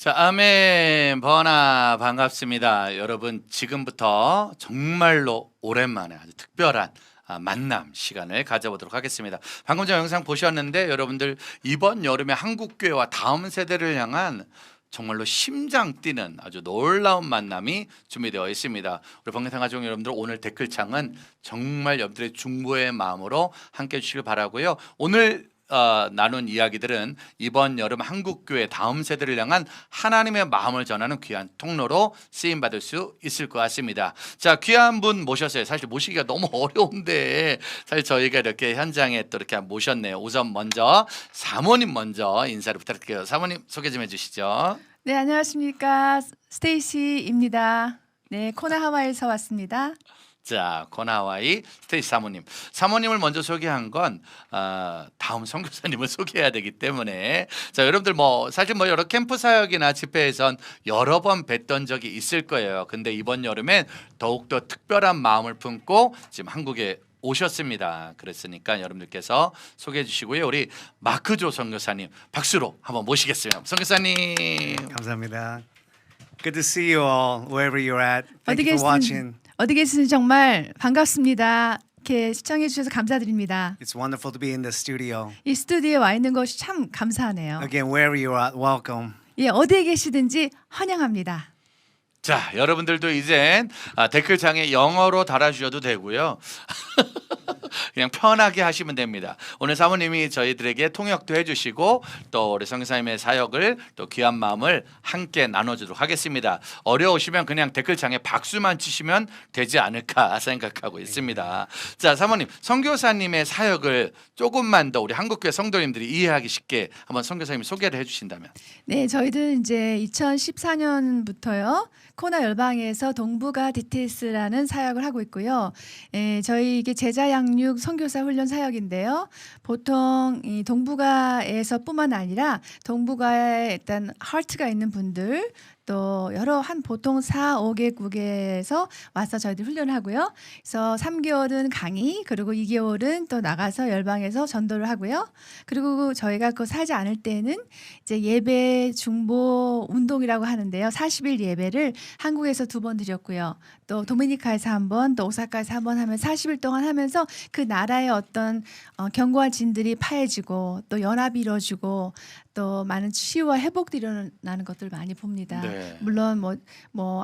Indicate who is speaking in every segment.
Speaker 1: 자, 아멘, 번아, 반갑습니다. 여러분, 지금부터 정말로 오랜만에 아주 특별한 만남 시간을 가져보도록 하겠습니다. 방금 전 영상 보셨는데 여러분들 이번 여름에 한국교회와 다음 세대를 향한 정말로 심장 뛰는 아주 놀라운 만남이 준비되어 있습니다. 우리 번개상 가족 여러분들 오늘 댓글창은 정말 여러분들의 중보의 마음으로 함께 해주시길 바라고요. 오늘 나눈 이야기들은 이번 여름 한국교회 다음 세대를 향한 하나님의 마음을 전하는 귀한 통로로 쓰임받을 수 있을 것 같습니다. 자, 귀한 분 모셨어요. 사실 모시기가 너무 어려운데 사실 저희가 이렇게 현장에 또 이렇게 모셨네요. 우선 먼저 사모님 먼저 인사를 부탁드릴게요. 사모님 소개 좀 해주시죠.
Speaker 2: 네, 안녕하십니까. 스테이시입니다. 네, 코나 하와이에서 왔습니다.
Speaker 1: 자, 고나와이 스테이시 사모님. 사모님을 먼저 소개한 건 다음 선교사님을 소개해야 되기 때문에 자, 여러분들 사실 여러 캠프 사역이나 집회에선 여러 번 뵀던 적이 있을 거예요. 근데 이번 여름엔 더욱더 특별한 마음을 품고 지금 한국에 오셨습니다. 그랬으니까 여러분들께서 소개해 주시고요. 우리 마크조 선교사님 박수로 한번 모시겠습니다. 선교사님.
Speaker 3: 감사합니다. Good to see you all wherever you're at. Thank you for watching.
Speaker 2: 어디 계시는지 정말 반갑습니다. 이렇게 시청해 주셔서 감사드립니다.
Speaker 3: It's wonderful to be in the studio.
Speaker 2: 이 스튜디오에 와 있는 것이 참 감사하네요.
Speaker 3: Again, wherever you're at, welcome.
Speaker 2: 예, 어디에 계시든지 환영합니다.
Speaker 1: 자, 여러분들도 이젠 댓글창에 영어로 달아주셔도 되고요. 그냥 편하게 하시면 됩니다. 오늘 사모님이 저희들에게 통역도 해주시고 또 우리 선교사님의 사역을 또 귀한 마음을 함께 나눠주도록 하겠습니다. 어려우시면 그냥 댓글창에 박수만 치시면 되지 않을까 생각하고 있습니다. 자, 사모님, 선교사님의 사역을 조금만 더 우리 한국교회 성도님들이 이해하기 쉽게 한번 선교사님이 소개를 해주신다면.
Speaker 2: 네, 저희들 이제 2014년부터요. 코나 열방에서 동부가 DTS라는 사역을 하고 있고요. 저희 이게 제자 양육 선교사 훈련 사역인데요. 보통 이 동부가에서뿐만 아니라 동부가에 일단 하트가 있는 분들 또 여러 보통 4, 5개국에서 와서 저희들 훈련을 하고요. 그래서 3개월은 강의 그리고 2개월은 또 나가서 열방에서 전도를 하고요. 그리고 저희가 그거 하지 않을 때는 이제 예배 중보 운동이라고 하는데요. 40일 예배를 한국에서 2번 드렸고요. 또 도미니카에서 1번, 또 오사카에서 1번 하면 40일 동안 하면서 그 나라의 어떤 견고한 진들이 파해지고 또 연합이 이루어지고 또 많은 치유와 회복도 일어나는 것들 많이 봅니다.
Speaker 1: 네.
Speaker 2: 물론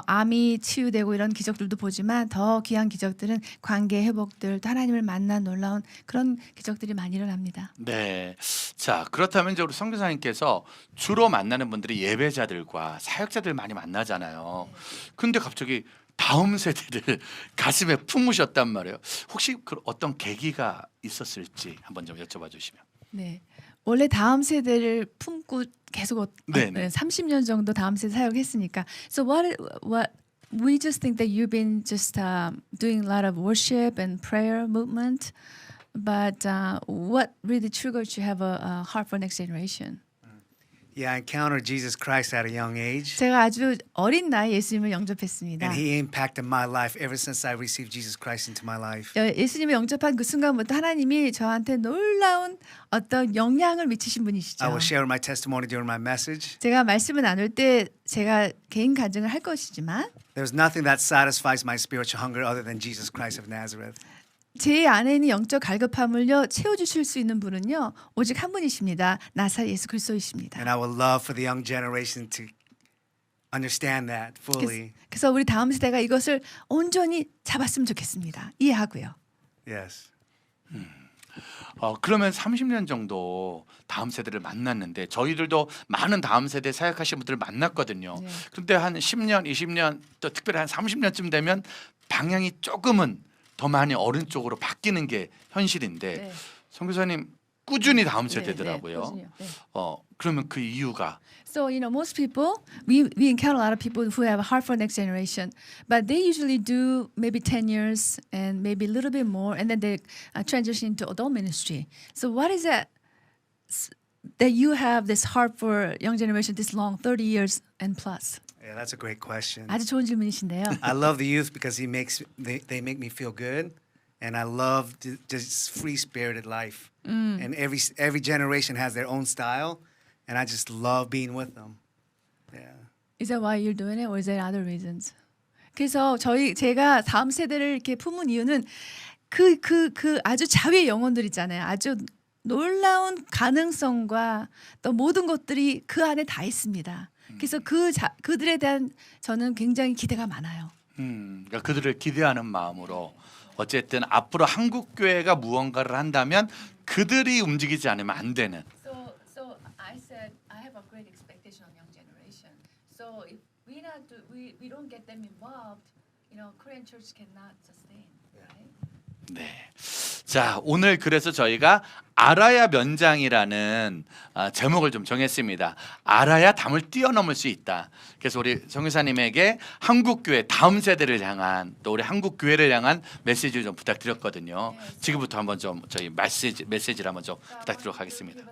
Speaker 2: 암이 치유되고 이런 기적들도 보지만 더 귀한 기적들은 관계 회복들, 또 하나님을 만난 놀라운 그런 기적들이 많이 일어납니다.
Speaker 1: 네. 자, 그렇다면 이제 우리 선교사님께서 주로 만나는 분들이 예배자들과 사역자들 많이 만나잖아요. 근데 갑자기 다음 세대를 가슴에 품으셨단 말이에요. 혹시 어떤 계기가 있었을지 한번 좀 여쭤봐 주시면.
Speaker 2: 네. 원래 다음 세대를 품고 계속
Speaker 1: 네네.
Speaker 2: 30년 정도 다음 세대 사역했으니까. So what we just think that you've been just doing a lot of worship and prayer movement, but what really triggered you to have a heart for next generation?
Speaker 3: Yeah, I encountered Jesus Christ at a young age.
Speaker 2: 제가 아주 어린 나이 예수님을 영접했습니다.
Speaker 3: And he impacted my life ever since I received Jesus Christ into my life.
Speaker 2: 예수님을 영접한 그 순간부터 하나님이 저한테 놀라운 어떤 영향을 미치신 분이시죠.
Speaker 3: I will share my testimony during my message.
Speaker 2: 제가 말씀을 나눌 때 제가 개인 간증을 할 것이지만
Speaker 3: There's nothing that satisfies my spiritual hunger other than Jesus Christ of Nazareth.
Speaker 2: 제 안에 있는 영적 갈급함을요 채워주실 수 있는 분은요 오직 한 분이십니다. 나사 예수 그리스도이십니다.
Speaker 3: And I would love for the young generation to understand that fully.
Speaker 2: 그래서 우리 다음 세대가 이것을 온전히 잡았으면 좋겠습니다. 이해하고요.
Speaker 3: Yes.
Speaker 1: 그러면 30년 정도 다음 세대를 만났는데 저희들도 많은 다음 세대 사역하신 분들을 만났거든요.
Speaker 2: 네.
Speaker 1: 그런데 한 10년, 20년 또 특별히 한 30년쯤 되면 방향이 조금은 더 많이 어른 쪽으로 바뀌는 게 현실인데
Speaker 2: 네.
Speaker 1: 선교사님 꾸준히 다음
Speaker 2: 네,
Speaker 1: 세대더라고요.
Speaker 2: 네, 꾸준히요. 네.
Speaker 1: 그러면 그 이유가
Speaker 2: So most people we encounter a lot of people who have a heart for next generation, but they usually do maybe 10 years and maybe a little bit more, and then they transition into adult ministry. So what is that that you have this heart for young generation this long, 30 years and plus?
Speaker 3: Yeah, that's a great question.
Speaker 2: 아주 좋은 질문이신데요.
Speaker 3: I love the youth because they make me feel good, and I love this free spirited life. And every generation has their own style, and I just love being with them. Yeah.
Speaker 2: Is that why you're doing it, or is there other reasons? 그래서 제가 다음 세대를 이렇게 품은 이유는 그 아주 자유의 영혼들 있잖아요. 아주 놀라운 가능성과 또 모든 것들이 그 안에 다 있습니다. 그래서 그들에 대한 저는 굉장히 기대가 많아요.
Speaker 1: 그러니까 그들을 기대하는 마음으로 어쨌든 앞으로 한국 교회가 무언가를 한다면 그들이 움직이지 않으면 안 되는.
Speaker 2: So I said I have a great expectation on young generation. So if we don't get them involved, Korean church cannot sustain. Right?
Speaker 1: 네. 자, 오늘 그래서 저희가 알아야 면장이라는 제목을 좀 정했습니다. 알아야 담을 뛰어넘을 수 있다. 그래서 우리 성교사님에게 한국 교회 다음 세대를 향한 또 우리 한국 교회를 향한 메시지를 좀 부탁드렸거든요. 지금부터 한번 좀 저희 메시지를 한번 좀 부탁드리도록 하겠습니다.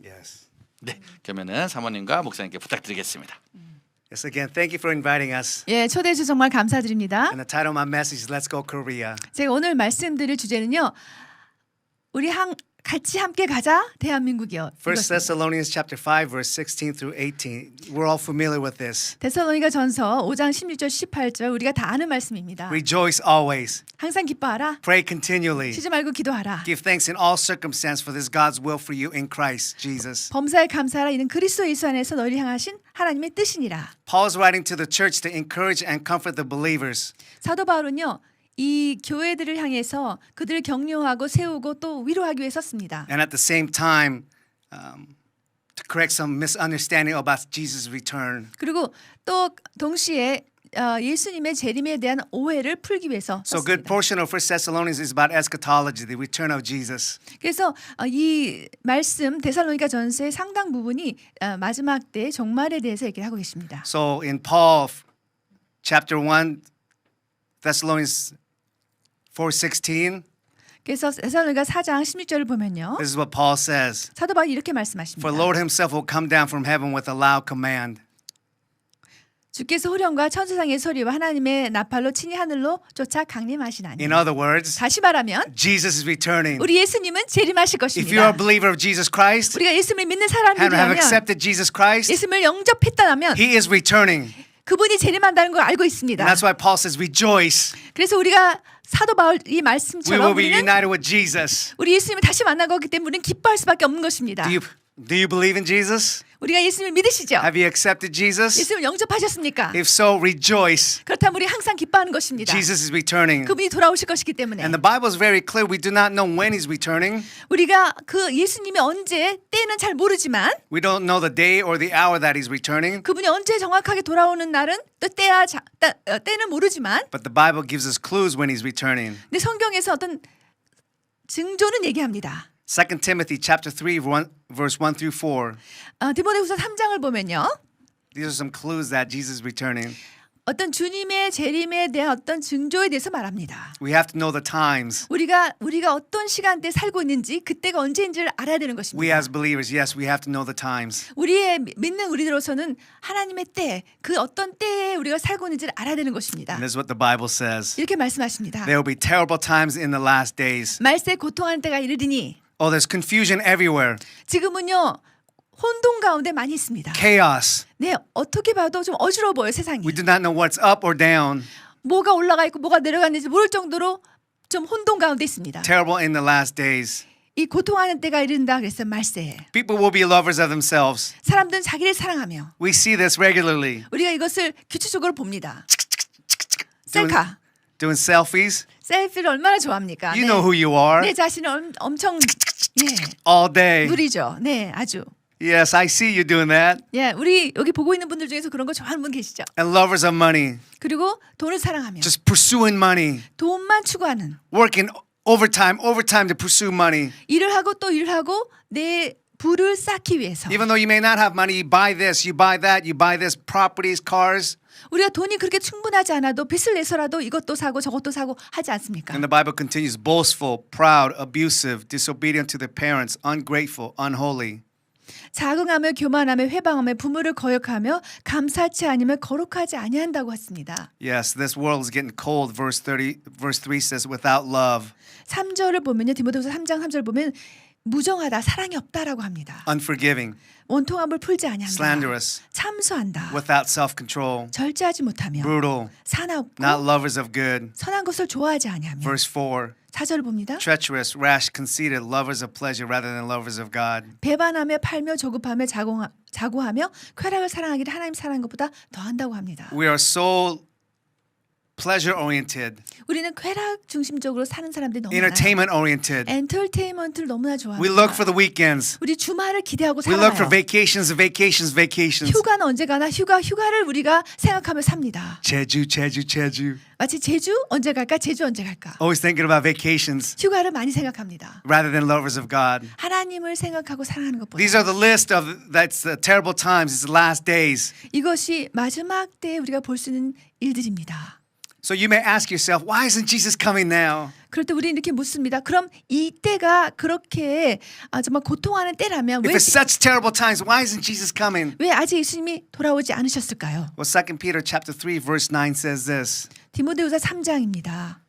Speaker 3: Yes.
Speaker 1: 네, 그러면은 사모님과 목사님께 부탁드리겠습니다.
Speaker 3: Yes, again, thank you for inviting us.
Speaker 2: 예, 초대해 주셔서 정말 감사드립니다.
Speaker 3: And the title of my message is Let's Go Korea.
Speaker 2: 제가 오늘 말씀드릴 주제는요. 우리 같이 함께 가자 대한민국이요.
Speaker 3: First
Speaker 2: 이것입니다.
Speaker 3: Thessalonians chapter 5 verse 16 through 18. We're all familiar with this.
Speaker 2: 데살로니가 전서 5장 16절 18절 우리가 다 아는 말씀입니다.
Speaker 3: Rejoice always.
Speaker 2: 항상 기뻐하라.
Speaker 3: Pray continually.
Speaker 2: 쉬지 말고 기도하라.
Speaker 3: Give thanks in all circumstances for this God's will for you in Christ Jesus.
Speaker 2: 범사에 감사하라. 이는 그리스도 예수 안에서 너희를 향하신 하나님의 뜻이니라.
Speaker 3: Paul is writing to the church to encourage and comfort the believers.
Speaker 2: 사도 바울은요. 이 교회들을 향해서 그들을 격려하고 세우고 또 위로하기 위해 썼습니다.
Speaker 3: And at the same time to correct some misunderstanding about Jesus' return.
Speaker 2: 그리고 또 동시에 예수님의 재림에 대한 오해를 풀기 위해서
Speaker 3: So a good
Speaker 2: 썼습니다.
Speaker 3: portion of 1 Thessalonians is about eschatology, the return of Jesus.
Speaker 2: 그래서 이 말씀 데살로니가 전서의 상당 부분이 마지막 때 종말에 대해서 얘기를 하고 계십니다.
Speaker 3: So in Paul chapter 1 Thessalonians 4:16
Speaker 2: 그래서 데살로니가 4장 16절을 보면요.
Speaker 3: this is what Paul says.
Speaker 2: 사도 바울이 이렇게 말씀하십니다.
Speaker 3: For Lord himself will come down from heaven with a loud command.
Speaker 2: 주께서 호령과 천사장의 소리와 하나님의 나팔로 친히 하늘로 쫓아 강림하시나니.
Speaker 3: In other words,
Speaker 2: 다시 말하면
Speaker 3: Jesus is returning.
Speaker 2: 우리 예수님은 재림하실
Speaker 3: If you are a
Speaker 2: 것입니다.
Speaker 3: believer of Jesus Christ
Speaker 2: 우리가 예수님을 믿는
Speaker 3: and have
Speaker 2: 사람들이라면
Speaker 3: accepted Jesus Christ,
Speaker 2: 예수님을 영접했다면
Speaker 3: he is returning.
Speaker 2: 그분이 재림한다는 걸 알고
Speaker 3: And
Speaker 2: 있습니다.
Speaker 3: that's why Paul says rejoice.
Speaker 2: 그래서 우리가 사도 바울 이
Speaker 3: We
Speaker 2: 말씀처럼
Speaker 3: will be
Speaker 2: 우리는
Speaker 3: united with Jesus.
Speaker 2: 우리 예수님을 다시 만난 거기 때문에 우리는 기뻐할 수밖에 없는 것입니다.
Speaker 3: Do you believe in Jesus?
Speaker 2: 우리가 예수님을 믿으시죠?
Speaker 3: Have you accepted Jesus?
Speaker 2: 예수님을 영접하셨습니까?
Speaker 3: If so, rejoice.
Speaker 2: 그렇다면 우리 항상 기뻐하는 것입니다.
Speaker 3: Jesus is returning.
Speaker 2: 그분이 돌아오실 것이기 때문에
Speaker 3: And the Bible is very clear. We do not know when he's returning.
Speaker 2: 우리가 그 예수님이 언제 때는 잘 모르지만
Speaker 3: We don't know the day or the hour that he's returning.
Speaker 2: 그분이 언제 정확하게 돌아오는 날은 또 때는 모르지만
Speaker 3: But the Bible gives us clues when he's returning.
Speaker 2: 근데 성경에서 어떤 징조는 얘기합니다.
Speaker 3: 2 Timothy chapter 3 verse 1 through 4.
Speaker 2: 디모데후서 3장을 보면요.
Speaker 3: These are some clues that Jesus is returning.
Speaker 2: 어떤 주님의 재림에 대한 어떤 징조에 대해서 말합니다.
Speaker 3: We have to know the times.
Speaker 2: 우리가 어떤 시간대에 살고 있는지 그때가 언제인지를 알아야 되는
Speaker 3: We
Speaker 2: 것입니다.
Speaker 3: as believers, yes, we have to know the times.
Speaker 2: 우리의 믿는 우리들로서는 하나님의 때, 그 어떤 때에 우리가 살고 있는지를 알아야 되는 것입니다.
Speaker 3: And this is what the Bible says.
Speaker 2: 이렇게 말씀하십니다.
Speaker 3: There will be terrible times in the last days.
Speaker 2: 말세 고통하는 때가 이르리니
Speaker 3: Oh, there's confusion everywhere.
Speaker 2: 지금은요 혼돈 가운데 많이 있습니다.
Speaker 3: Chaos.
Speaker 2: 네, 어떻게 봐도 좀 어지러워 보여 세상이.
Speaker 3: We do not know what's up or down.
Speaker 2: 뭐가 올라가 있고 뭐가 내려갔는지 모를 정도로 좀 혼돈 가운데 있습니다.
Speaker 3: Terrible in the last days.
Speaker 2: 이 고통하는 때가 이른다 그랬어요. 말세에.
Speaker 3: People will be lovers of themselves.
Speaker 2: 사람들은 자기를 사랑하며
Speaker 3: We see this regularly.
Speaker 2: 우리가 이것을 규칙적으로 봅니다. 셀카.
Speaker 3: Doing selfies.
Speaker 2: 셀피를 얼마나 좋아합니까?
Speaker 3: You know who you are.
Speaker 2: 내 자신을 엄청
Speaker 3: All day.
Speaker 2: 누리죠. 네, 아주.
Speaker 3: Yes, I see you doing that.
Speaker 2: 예, 우리 여기 보고 있는 분들 중에서 그런 거 좋아하는 분 계시죠?
Speaker 3: And lovers of money.
Speaker 2: 그리고 돈을 사랑하며
Speaker 3: Just pursuing money.
Speaker 2: 돈만 추구하는
Speaker 3: Working overtime to pursue money.
Speaker 2: 일을 하고 또 일을 하고 내 부를 쌓기 위해서.
Speaker 3: Even though you may not have money, you buy this, you buy that, you buy this, properties, cars.
Speaker 2: 우리가 돈이 그렇게 충분하지 않아도 빚을 내서라도 이것도 사고 저것도 사고 하지 않습니까?
Speaker 3: And the Bible continues boastful, proud, abusive, disobedient to their parents, ungrateful, unholy.
Speaker 2: 자긍하며 교만하며 회방하며 부모를 거역하며 감사치 아니며 거룩하지 아니한다고 했습니다.
Speaker 3: Yes, this world is getting cold. Verse 3 says without love,
Speaker 2: 3절을 보면요. 디모데후서 3장 3절 보면 무정하다, 사랑이 없다라고 합니다.
Speaker 3: unforgiving.
Speaker 2: 원통함을 풀지 아니한다.
Speaker 3: slanderous,
Speaker 2: 참소한다.
Speaker 3: without self-control,
Speaker 2: 절제하지 못하며
Speaker 3: brutal,
Speaker 2: 사납고
Speaker 3: not lovers of good.
Speaker 2: 선한 것을 좋아하지 아니하며.
Speaker 3: Verse 4,
Speaker 2: 4절을 봅니다.
Speaker 3: treacherous, rash, conceited, lovers of pleasure rather than lovers of God.
Speaker 2: 배반하며 팔며 조급하며 자고하며 쾌락을 사랑하기를 하나님 사랑하는 것보다 더한다고 합니다.
Speaker 3: We are so pleasure-oriented,
Speaker 2: 우리는 쾌락 중심적으로 사는 사람들이 너무 많아요.
Speaker 3: entertainment-oriented.
Speaker 2: 엔터테인먼트를 너무나 좋아합니다.
Speaker 3: We look for the weekends.
Speaker 2: 우리 주말을 기대하고
Speaker 3: We look for
Speaker 2: 살아요.
Speaker 3: vacations, vacations, vacations.
Speaker 2: 휴가는 언제 가나 휴가를 우리가 생각하며 삽니다.
Speaker 3: 제주, 제주, 제주.
Speaker 2: 마치 제주 언제 갈까? 제주 언제 갈까?
Speaker 3: Always thinking about vacations
Speaker 2: 휴가를 많이 생각합니다.
Speaker 3: rather than lovers of God.
Speaker 2: 하나님을 생각하고 사랑하는 것보다
Speaker 3: These are the list of that's the terrible times. It's the last days.
Speaker 2: 이것이 마지막 때에 우리가 볼 수 있는 일들입니다.
Speaker 3: So you may ask yourself, why isn't Jesus coming now?
Speaker 2: 그럴 때 우리는 이렇게 묻습니다. 그럼 이 때가 그렇게 정말 고통하는 때라면
Speaker 3: If it's such terrible times, why isn't Jesus coming?
Speaker 2: 왜 아직 예수님이 돌아오지 않으셨을까요?
Speaker 3: Well, 2 Peter chapter 3 verse 9 says this.
Speaker 2: 디모데후서 3장입니다.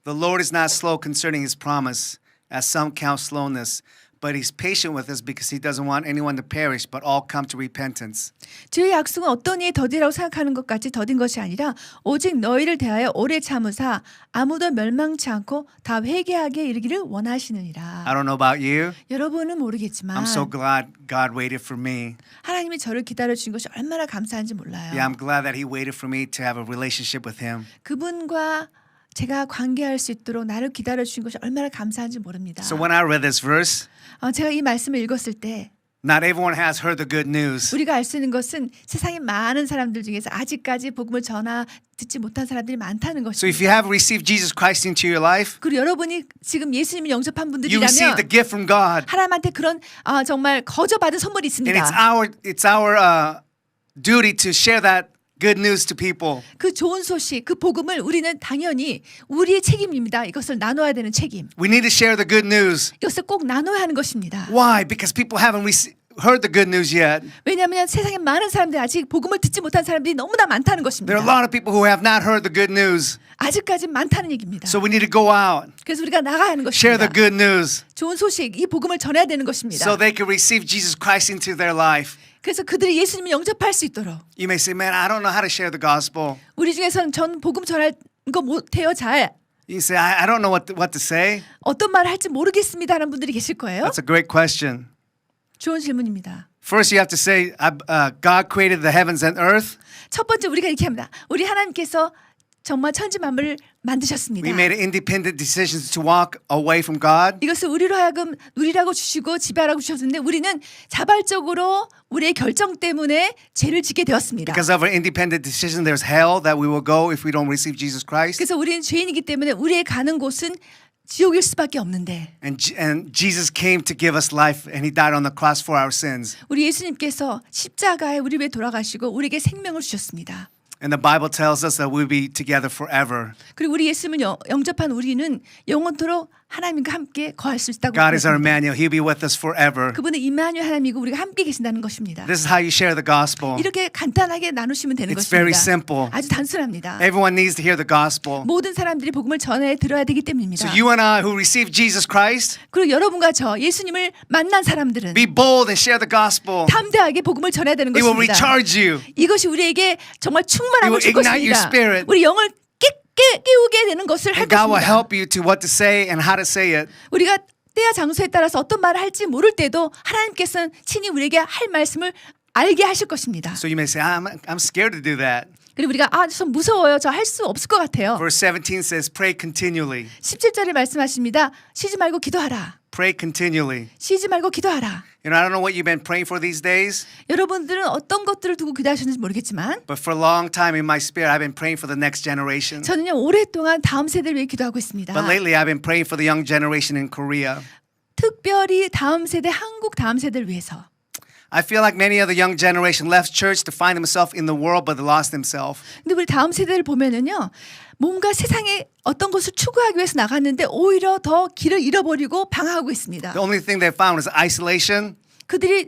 Speaker 3: The Lord is not slow concerning his promise, as some count slowness, but he's patient with us because he doesn't want anyone to perish, but all come to repentance.
Speaker 2: 주의 약속은 어떤 이의 더디라고 생각하는 것 같이 더딘 것이 아니라 오직 너희를 대하여 오래 참으사 아무도 멸망치 않고 다 회개하게 이르기를 원하시느니라.
Speaker 3: I don't know about you.
Speaker 2: 여러분은 모르겠지만
Speaker 3: I'm so glad God waited for me.
Speaker 2: 하나님이 저를 기다려 주신 것이 얼마나 감사한지 몰라요.
Speaker 3: Yeah, I'm glad that he waited for me to have a relationship with him.
Speaker 2: 그분과 제가 관계할 수 있도록 나를 기다려 주신 것이 얼마나 감사한지 모릅니다.
Speaker 3: So when I read this verse,
Speaker 2: 제가 이 말씀을 읽었을 때
Speaker 3: not everyone has heard the good news.
Speaker 2: 우리가 알 수 있는 것은 세상의 많은 사람들 중에서 아직까지 복음을 듣지 못한 사람들이 많다는
Speaker 3: So if
Speaker 2: 것입니다.
Speaker 3: you have received Jesus Christ into your life,
Speaker 2: 그리고 여러분이 지금 예수님을 영접한
Speaker 3: you received the
Speaker 2: 분들이라면
Speaker 3: gift from God.
Speaker 2: 하나님한테 그런 정말 거저받은 선물이
Speaker 3: And
Speaker 2: 있습니다.
Speaker 3: it's our duty to share that good news to people.
Speaker 2: 그 좋은 소식, 그 복음을 우리는 당연히 우리의 책임입니다. 이것을 나눠야 되는 책임.
Speaker 3: We need to share the good news.
Speaker 2: 이것을 꼭 나눠야 하는 것입니다.
Speaker 3: Why? Because people haven't heard the good news yet.
Speaker 2: 왜냐하면 세상에 많은 사람들이 아직 복음을 듣지 못한 사람들이 너무나 많다는 것입니다.
Speaker 3: There are a lot of people who have not heard the good news.
Speaker 2: 아직까지 많다는 얘기입니다.
Speaker 3: So we need to go out,
Speaker 2: 그래서 우리가 나가야 하는
Speaker 3: share the
Speaker 2: 것입니다.
Speaker 3: good news
Speaker 2: 좋은 소식, 이 복음을 전해야 되는 것입니다.
Speaker 3: so they can receive Jesus Christ into their life.
Speaker 2: 그래서 그들이 예수님을 영접할 수 있도록.
Speaker 3: You may say, man, I don't know how to share the gospel.
Speaker 2: 우리 중에서는 전 복음 전할 거 못해요 잘.
Speaker 3: You say, I don't know what to say.
Speaker 2: 어떤 말을 할지 모르겠습니다 하는 분들이 계실 거예요.
Speaker 3: That's a great question.
Speaker 2: 좋은 질문입니다.
Speaker 3: First, you have to say, God created the heavens and earth.
Speaker 2: 첫 번째 우리가 이렇게 합니다. 우리 하나님께서 정말 천지 만물을 만드셨습니다.
Speaker 3: We made independent decisions to walk away from God.
Speaker 2: 이것을 우리로 하여금 누리라고 주시고 지배하라고 주셨는데 우리는 자발적으로 우리의 결정 때문에 죄를 짓게 되었습니다.
Speaker 3: Because of our independent decision, there's hell that we will go if we don't receive Jesus Christ.
Speaker 2: 그래서 우리는 죄인이기 때문에 우리의 가는 곳은 지옥일 수밖에 없는데
Speaker 3: And Jesus came to give us life, and He died on the cross for our sins.
Speaker 2: 우리 예수님께서 십자가에 우리 위해 돌아가시고 우리에게 생명을 주셨습니다.
Speaker 3: And the Bible tells us that we'll be together forever.
Speaker 2: 그리고 우리 예수님을 영접한 우리는 영원토록 하나님과 함께 거할 수 있다고
Speaker 3: God is our
Speaker 2: 그랬습니다.
Speaker 3: Emmanuel. He'll be with us forever.
Speaker 2: 그분은 임마누엘 하나님이고 우리가 함께 계신다는 것입니다.
Speaker 3: This is how you share the gospel.
Speaker 2: 이렇게 간단하게 나누시면 되는
Speaker 3: It's very
Speaker 2: 것입니다.
Speaker 3: simple.
Speaker 2: 아주 단순합니다.
Speaker 3: Everyone needs to hear the gospel.
Speaker 2: 모든 사람들이 복음을 전해 들어야 되기 때문입니다.
Speaker 3: So you and I who receive Jesus Christ,
Speaker 2: 그리고 여러분과 저 예수님을 만난 사람들은
Speaker 3: be bold and share the gospel.
Speaker 2: 담대하게 복음을 전해야 되는
Speaker 3: It will
Speaker 2: 것입니다.
Speaker 3: recharge you.
Speaker 2: 이것이 우리에게 정말
Speaker 3: It
Speaker 2: 충만함을
Speaker 3: will
Speaker 2: 줄
Speaker 3: ignite your
Speaker 2: 것입니다.
Speaker 3: spirit.
Speaker 2: 우리 영을 깨우게 되는 것을 할
Speaker 3: And God will
Speaker 2: 것입니다.
Speaker 3: help you to what to say and how to say it.
Speaker 2: 우리가 때와 장소에 따라서 어떤 말을 할지 모를 때도 하나님께서는 친히 우리에게 할 말씀을 알게 하실 것입니다.
Speaker 3: So you may say, I'm scared to do that.
Speaker 2: 그리고 우리가 저 무서워요. 저 할 수 없을 것 같아요.
Speaker 3: Verse 17 says, pray continually.
Speaker 2: 17절에 말씀하십니다. 쉬지 말고 기도하라.
Speaker 3: Pray continually.
Speaker 2: 쉬지 말고 기도하라.
Speaker 3: You know, I don't know what you've been praying for these days,
Speaker 2: 여러분들은 어떤 것들을 두고 기도하셨는지 모르겠지만
Speaker 3: but for a long time in my spirit, I've been praying for the next generation.
Speaker 2: 저는요 오랫동안 다음 세대를 위해 기도하고 있습니다.
Speaker 3: But lately, I've been praying for the young generation in Korea.
Speaker 2: 특별히 다음 세대 한국 다음 세대를 위해서.
Speaker 3: I feel like many of the young generation left church to find themselves in the world, but they lost themselves.
Speaker 2: 근데 우리 다음 세대를 보면은요 뭔가 세상에 어떤 것을 추구하기 위해서 나갔는데 오히려 더 길을 잃어버리고 방황하고 있습니다.
Speaker 3: The only thing they found is isolation,
Speaker 2: 그들이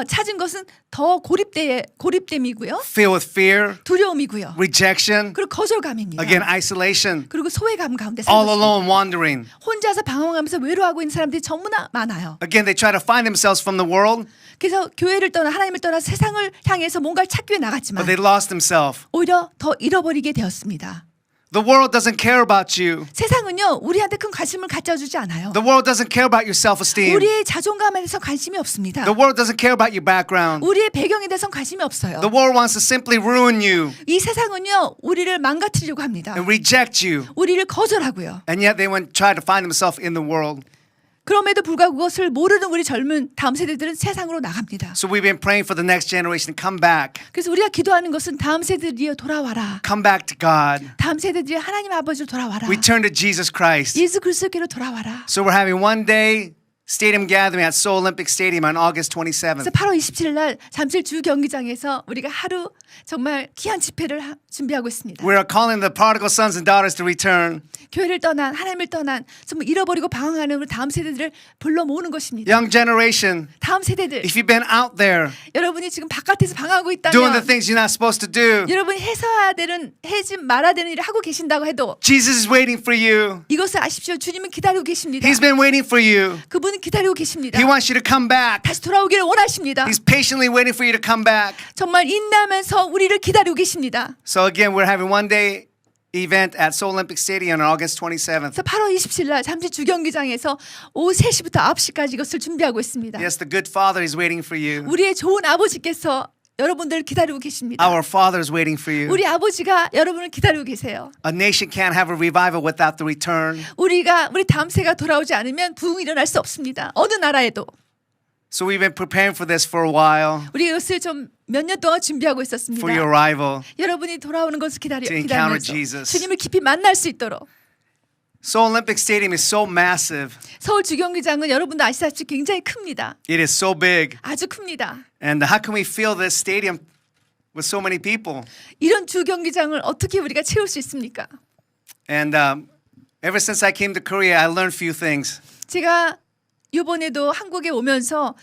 Speaker 2: 찾은 것은 더 고립됨이고요.
Speaker 3: filled with fear,
Speaker 2: 두려움이고요.
Speaker 3: rejection,
Speaker 2: 그리고 거절감입니다.
Speaker 3: again, isolation,
Speaker 2: 그리고 소외감 가운데
Speaker 3: all
Speaker 2: 살고 있습니다.
Speaker 3: alone wandering.
Speaker 2: 혼자서 방황하면서 외로워하고 있는 사람들이 너무나 많아요.
Speaker 3: Again, they try to find themselves from the world,
Speaker 2: 그래서 교회를 떠나 하나님을 떠나 세상을 향해서 뭔가를 찾기 위해 나갔지만
Speaker 3: but they lost themselves.
Speaker 2: 오히려 더 잃어버리게 되었습니다.
Speaker 3: The world doesn't care about you.
Speaker 2: 세상은요 우리한테 큰 관심을 가져주지 않아요.
Speaker 3: The world doesn't care about your self-esteem.
Speaker 2: 우리의 자존감에 대해서 관심이 없습니다.
Speaker 3: The world doesn't care about your background.
Speaker 2: 우리의 배경에 대해서는 관심이 없어요.
Speaker 3: The world wants to simply ruin you
Speaker 2: 이 세상은요 우리를 망가뜨리려고 합니다.
Speaker 3: and reject you.
Speaker 2: 우리를 거절하고요.
Speaker 3: And yet they went try to find themselves in the world.
Speaker 2: 그럼에도 불구하고 그것을 모르는 우리 젊은 다음 세대들은 세상으로 나갑니다.
Speaker 3: So we've been praying for the next generation to come back.
Speaker 2: 그래서 우리가 기도하는 것은 다음 세대들이여 돌아와라.
Speaker 3: Come back to God.
Speaker 2: 다음 세대들이 하나님 아버지로 돌아와라.
Speaker 3: Return to Jesus Christ.
Speaker 2: 예수 그리스도께로 돌아와라.
Speaker 3: So we're having one day stadium gathering at Seoul Olympic Stadium on August
Speaker 2: 그래서
Speaker 3: 27th.
Speaker 2: 8월 27일 날 잠실 주 경기장에서 우리가 하루 정말 귀한 집회를 준비하고 있습니다.
Speaker 3: We are calling the prodigal sons and daughters to return.
Speaker 2: 교회를 떠난 하나님을 떠난 정말 잃어버리고 방황하는 우리 다음 세대들을 불러 모으는 것입니다.
Speaker 3: Young generation,
Speaker 2: 다음 세대들
Speaker 3: if you've been out there
Speaker 2: 여러분이 지금 바깥에서 방황하고
Speaker 3: doing the
Speaker 2: 있다면
Speaker 3: things you're not supposed to do,
Speaker 2: 여러분이 해서야 되는 해지 말아야 되는 일을 하고 계신다고 해도
Speaker 3: Jesus is waiting for you.
Speaker 2: 이것을 아십시오. 주님은 기다리고 계십니다.
Speaker 3: He's been waiting for you.
Speaker 2: 그분은 기다리고 계십니다.
Speaker 3: He wants you to come back.
Speaker 2: 다시 돌아오기를 원하십니다.
Speaker 3: He's patiently waiting for you to come back.
Speaker 2: 정말 인내하면서 우리를 기다리고 계십니다.
Speaker 3: So again, we're having one day event at Seoul Olympic Stadium on August 27th.
Speaker 2: 그래서 8월 27일 날 잠실 주경기장에서 오후 3시부터 9시까지 이것을 준비하고 있습니다.
Speaker 3: Yes, the good Father is waiting for you.
Speaker 2: 우리의 좋은 아버지께서 여러분들을 기다리고 계십니다.
Speaker 3: Our Father is waiting for you.
Speaker 2: 우리 아버지가 여러분을 기다리고 계세요.
Speaker 3: A nation can't have a revival without the return.
Speaker 2: 우리 다음 세가 돌아오지 않으면 부흥이 일어날 수 없습니다. 어느 나라에도.
Speaker 3: So we've been preparing for this for a while,
Speaker 2: 우리 이것을 좀 몇 년 동안 준비하고 있었습니다.
Speaker 3: for your arrival.
Speaker 2: 여러분이 돌아오는 것을
Speaker 3: To encounter
Speaker 2: 기다리면서
Speaker 3: Jesus.
Speaker 2: 주님을 깊이 만날 수 있도록.
Speaker 3: Seoul Olympic Stadium is so massive.
Speaker 2: 서울 주경기장은 여러분도 아시다시피 굉장히 큽니다.
Speaker 3: It is so big.
Speaker 2: 아주 큽니다.
Speaker 3: And how can we fill this stadium with so many people?
Speaker 2: 이런 주경기장을 어떻게 우리가 채울 수 있습니까?
Speaker 3: And ever since I came to Korea, I learned few things.
Speaker 2: 제가 이번에도 한국에 오면서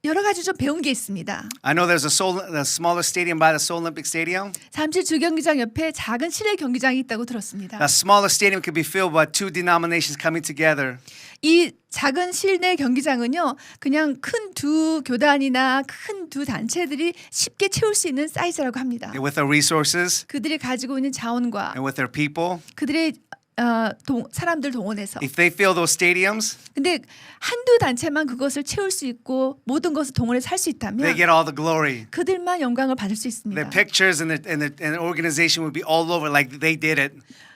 Speaker 2: 여러 가지 좀 배운 게 있습니다.
Speaker 3: I know there's a smaller stadium by the Seoul Olympic Stadium.
Speaker 2: 잠실 주경기장 옆에 작은 실내 경기장이 있다고 들었습니다.
Speaker 3: A smaller stadium could be filled by two denominations coming together.
Speaker 2: 이 작은 실내 경기장은요, 그냥 큰 두 교단이나 큰 두 단체들이 쉽게 채울 수 있는 사이즈라고 합니다.
Speaker 3: With their resources
Speaker 2: 그들이 가지고 있는 자원과
Speaker 3: and with their people.
Speaker 2: 그들의 사람들 동원해서.
Speaker 3: If they fill those stadiums,
Speaker 2: 근데 한두 단체만 그것을 채울 수 있고 모든 것을 동원해서 할 수
Speaker 3: they
Speaker 2: 있다면
Speaker 3: get all the glory.
Speaker 2: 그들만 영광을 받을 수 있습니다.
Speaker 3: Their pictures and the organization would be all over like they did it.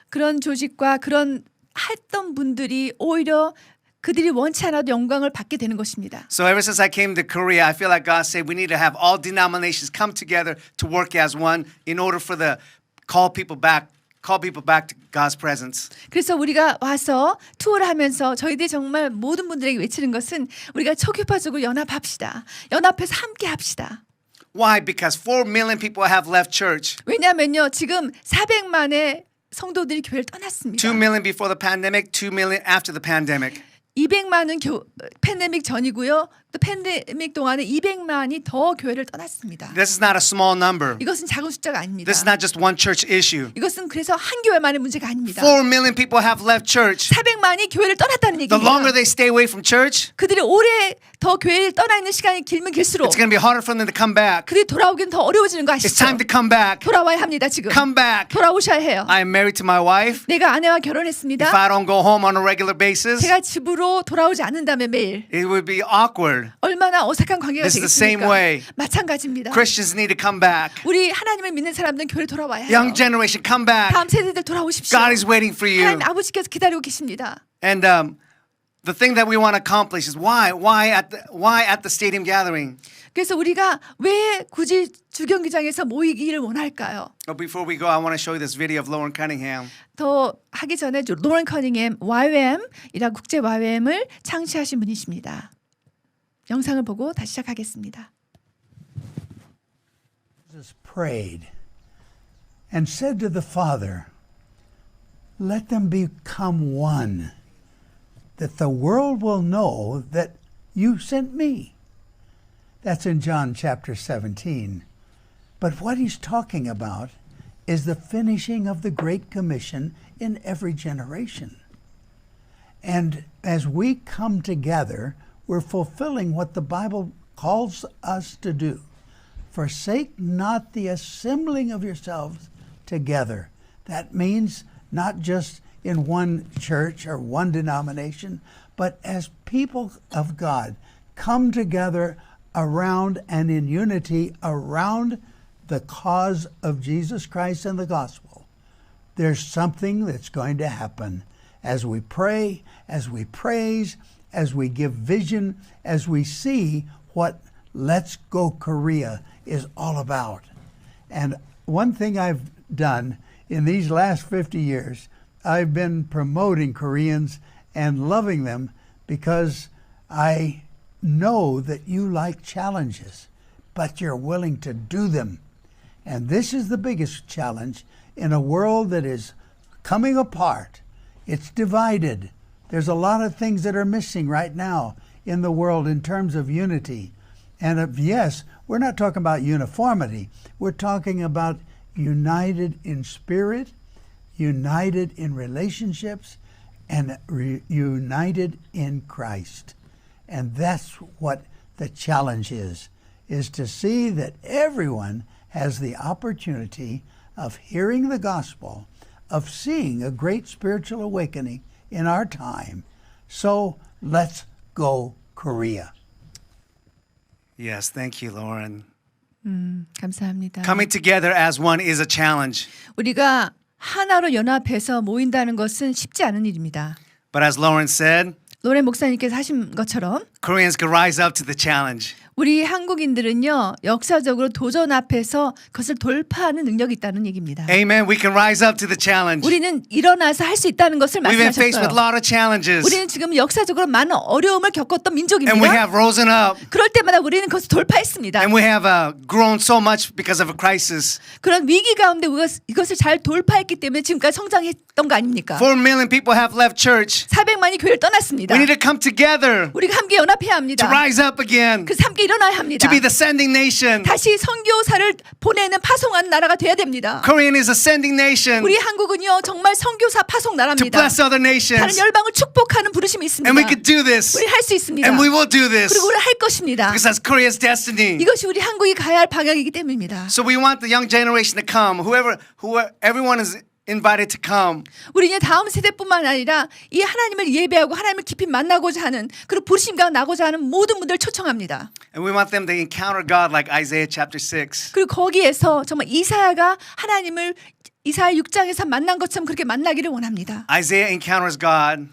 Speaker 2: 그런 조직과 그런 했던 분들이 오히려 그들이 원치 않아도 영광을 받게 되는 것입니다.
Speaker 3: So ever since I came to Korea, I feel like God said we need to have all denominations come together to work as one in order for the call people back to God's presence.
Speaker 2: 그래서 우리가 와서 투어를 하면서 저희들이 정말 모든 분들에게 외치는 것은 우리가 초교파적으로 연합합시다. 연합해서 함께 합시다.
Speaker 3: Why? Because 4 million people have left church.
Speaker 2: 왜냐하면요. 지금 400만의 성도들이 교회를 떠났습니다.
Speaker 3: 2 million before the pandemic, 2 million after the pandemic.
Speaker 2: 200만은 팬데믹 전이고요. 또 팬데믹 동안에 200만이 더 교회를 떠났습니다.
Speaker 3: This is not a small number.
Speaker 2: 이것은 작은 숫자가 아닙니다.
Speaker 3: This is not just one church issue.
Speaker 2: 이것은 그래서 한 교회만의 문제가 아닙니다.
Speaker 3: 4 million people have left church.
Speaker 2: 400만이 교회를 떠났다는
Speaker 3: The longer
Speaker 2: 얘기입니다.
Speaker 3: they stay away from church,
Speaker 2: 그들이 오래 더 교회를 떠나 있는 시간이 길면 길수록
Speaker 3: it's going to be harder for them to come back.
Speaker 2: 그들이 돌아오기는 더 어려워지는 거
Speaker 3: It's
Speaker 2: 아시죠?
Speaker 3: time to come back.
Speaker 2: 돌아와야 합니다. 지금
Speaker 3: Come back.
Speaker 2: 돌아오셔야 해요.
Speaker 3: I am married to my wife.
Speaker 2: 내가 아내와
Speaker 3: If
Speaker 2: 결혼했습니다.
Speaker 3: I don't go home on a regular basis,
Speaker 2: 제가 집으로 돌아오지 않는다면 매일
Speaker 3: it would be awkward.
Speaker 2: 얼마나 어색한 관계가
Speaker 3: This is the same
Speaker 2: 되겠습니까?
Speaker 3: way.
Speaker 2: 마찬가지입니다.
Speaker 3: Christians need to come back.
Speaker 2: 우리 하나님을 믿는 사람들은 교회 돌아와야 해요.
Speaker 3: Young generation, come back.
Speaker 2: 다음 세대들 돌아오십시오.
Speaker 3: God is waiting for you.
Speaker 2: 하나님 아버지께서 기다리고 계십니다.
Speaker 3: And the thing that we want to accomplish is why at the stadium gathering?
Speaker 2: 그래서 우리가 왜 굳이 주경기장에서 모이기를 원할까요?
Speaker 3: But before we go, I want to show you this video of Lauren Cunningham.
Speaker 2: 더 하기 전에 로런 커닝햄 YWAM이라는 국제 YWAM을 창시하신 분이십니다. 영상을 보고 다시 시작하겠습니다.
Speaker 4: Jesus prayed and said to the Father, let them become one, that the world will know that you sent me That's in John chapter 17. But what he's talking about is the finishing of the Great Commission in every generation. And as we come together, we're fulfilling what the Bible calls us to do. Forsake not the assembling of yourselves together. That means not just in one church or one denomination, but as people of God come together around and in unity around the cause of Jesus Christ and the gospel. There's something that's going to happen as we pray, as we praise, as we give vision, as we see what Let's Go Korea is all about. And one thing I've done in these last 50 years, I've been promoting Koreans and loving them because I know that you like challenges, but you're willing to do them. And this is the biggest challenge in a world that is coming apart. It's divided. There's a lot of things that are missing right now in the world in terms of unity. And yes, we're not talking about uniformity. We're talking about united in spirit, united in relationships, and united in Christ. And that's what the challenge is to see that everyone has the opportunity of hearing the gospel, of seeing a great spiritual awakening in our time. So let's go Korea.
Speaker 3: Yes, thank you, Lauren.
Speaker 2: 감사합니다.
Speaker 3: Coming together as one is a challenge.
Speaker 2: 우리가 하나로 연합해서 모인다는 것은 쉽지 않은 일입니다.
Speaker 3: But as Lauren said,
Speaker 2: 로렌 목사님께서 하신 것처럼
Speaker 3: Koreans can rise up to the challenge.
Speaker 2: 우리 한국인들은요 역사적으로 도전 앞에서 그것을 돌파하는 능력이 있다는 얘기입니다.
Speaker 3: Amen. We can rise up to the challenge.
Speaker 2: 우리는 일어나서 할 수 있다는 것을
Speaker 3: We've been faced with a
Speaker 2: 말씀하셨어요.
Speaker 3: lot of challenges.
Speaker 2: 우리는 지금 역사적으로 많은 어려움을 겪었던 민족입니다.
Speaker 3: And we have risen up.
Speaker 2: 그럴 때마다 우리는 그것을 돌파했습니다.
Speaker 3: And we have grown so much because of a crisis.
Speaker 2: 그런 위기 가운데 이것을 잘 돌파했기 때문에 지금까지 성장했던 거 아닙니까?
Speaker 3: 4 million people have left church.
Speaker 2: 400만이 교회를 떠났습니다.
Speaker 3: We need to come together
Speaker 2: 우리가 함께 연합해야
Speaker 3: to
Speaker 2: 합니다.
Speaker 3: rise up again,
Speaker 2: 그래서 함께 일어나야 합니다.
Speaker 3: to be the sending nation.
Speaker 2: 다시 선교사를 보내는 파송하는 나라가 돼야 됩니다.
Speaker 3: Korean is a sending nation
Speaker 2: 우리 한국은요 정말 선교사 파송
Speaker 3: to
Speaker 2: 나라입니다.
Speaker 3: bless other
Speaker 2: 다른
Speaker 3: nations.
Speaker 2: 열방을 축복하는 부르심이 있습니다.
Speaker 3: And we could do this.
Speaker 2: 우리 할 수 있습니다.
Speaker 3: And we will do this.
Speaker 2: 그리고 우리 할 것입니다.
Speaker 3: Because that's Korea's destiny.
Speaker 2: 이것이 우리 한국이 가야 할 방향이기 때문입니다.
Speaker 3: So we want the young generation to come. Whoever everyone is invited to come.
Speaker 2: 우리는 다음 세대뿐만 아니라 이 하나님을 예배하고 하나님을 깊이 만나고자 하는 그리고 부르심과 나고자 하는 모든 분들을 초청합니다.
Speaker 3: And we want them to encounter God like Isaiah chapter 6.
Speaker 2: 그리고 거기에서 정말 이사야가 하나님을 이사야 6장에서 만난 것처럼 그렇게 만나기를 원합니다.
Speaker 3: Isaiah encounters God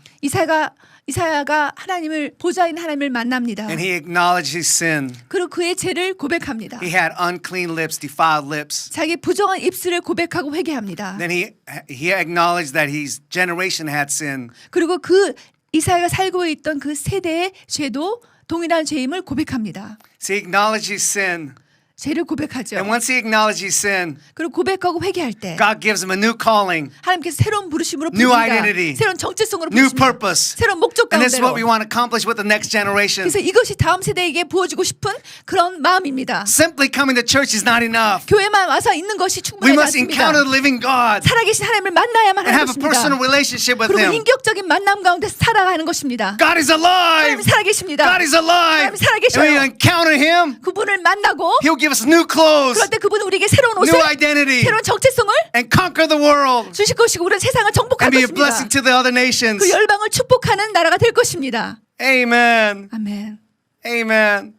Speaker 2: 이사야가 하나님을 보좌인 하나님을 만납니다.
Speaker 3: and he acknowledged his sin.
Speaker 2: 그리고 그의 죄를 고백합니다.
Speaker 3: He had unclean lips, defiled lips.
Speaker 2: 자기 부정한 입술을 고백하고 회개합니다.
Speaker 3: Then he acknowledged that his generation had sin.
Speaker 2: 그리고 그 이사야가 살고 있던 그 세대의 죄도 동일한 죄임을 고백합니다.
Speaker 3: So he acknowledged his sin.
Speaker 2: 죄를 고백하죠.
Speaker 3: And once he acknowledged his sin,
Speaker 2: 그리고 고백하고 회개할 때
Speaker 3: God gives him a new calling,
Speaker 2: 하나님께서 새로운 부르심으로
Speaker 3: New
Speaker 2: 부르십니다.
Speaker 3: identity,
Speaker 2: 새로운 정체성으로
Speaker 3: new
Speaker 2: 부르십니다.
Speaker 3: purpose.
Speaker 2: 새로운 목적
Speaker 3: And this is what we
Speaker 2: 가운데로.
Speaker 3: want to accomplish with the next generation.
Speaker 2: 그래서 이것이 다음 세대에게 부어주고 싶은 그런 마음입니다.
Speaker 3: Simply coming to church is not enough.
Speaker 2: 교회만 와서 있는 것이
Speaker 3: We
Speaker 2: 충분하지
Speaker 3: must
Speaker 2: 않습니다.
Speaker 3: encounter the living God
Speaker 2: 살아계신 하나님을 만나야만
Speaker 3: and
Speaker 2: 하는
Speaker 3: have a personal
Speaker 2: 것입니다.
Speaker 3: relationship with
Speaker 2: 그리고
Speaker 3: him.
Speaker 2: 인격적인 만남 가운데 살아가는 것입니다.
Speaker 3: God is
Speaker 2: 하나님
Speaker 3: alive.
Speaker 2: 살아계십니다.
Speaker 3: God is alive.
Speaker 2: 하나님 살아계셔요.
Speaker 3: And we encounter him.
Speaker 2: 그분을 만나고
Speaker 3: He'll give us new clothes,
Speaker 2: 그럴 때 그분은 우리에게 새로운 옷을
Speaker 3: new identity,
Speaker 2: 새로운 정체성을
Speaker 3: and conquer the world
Speaker 2: 주실 것이고 우리는 세상을 정복할
Speaker 3: and be a
Speaker 2: 것입니다.
Speaker 3: blessing to the other nations.
Speaker 2: 그 열방을 축복하는 나라가 될 것입니다.
Speaker 3: Amen.
Speaker 2: 아멘.
Speaker 3: Amen.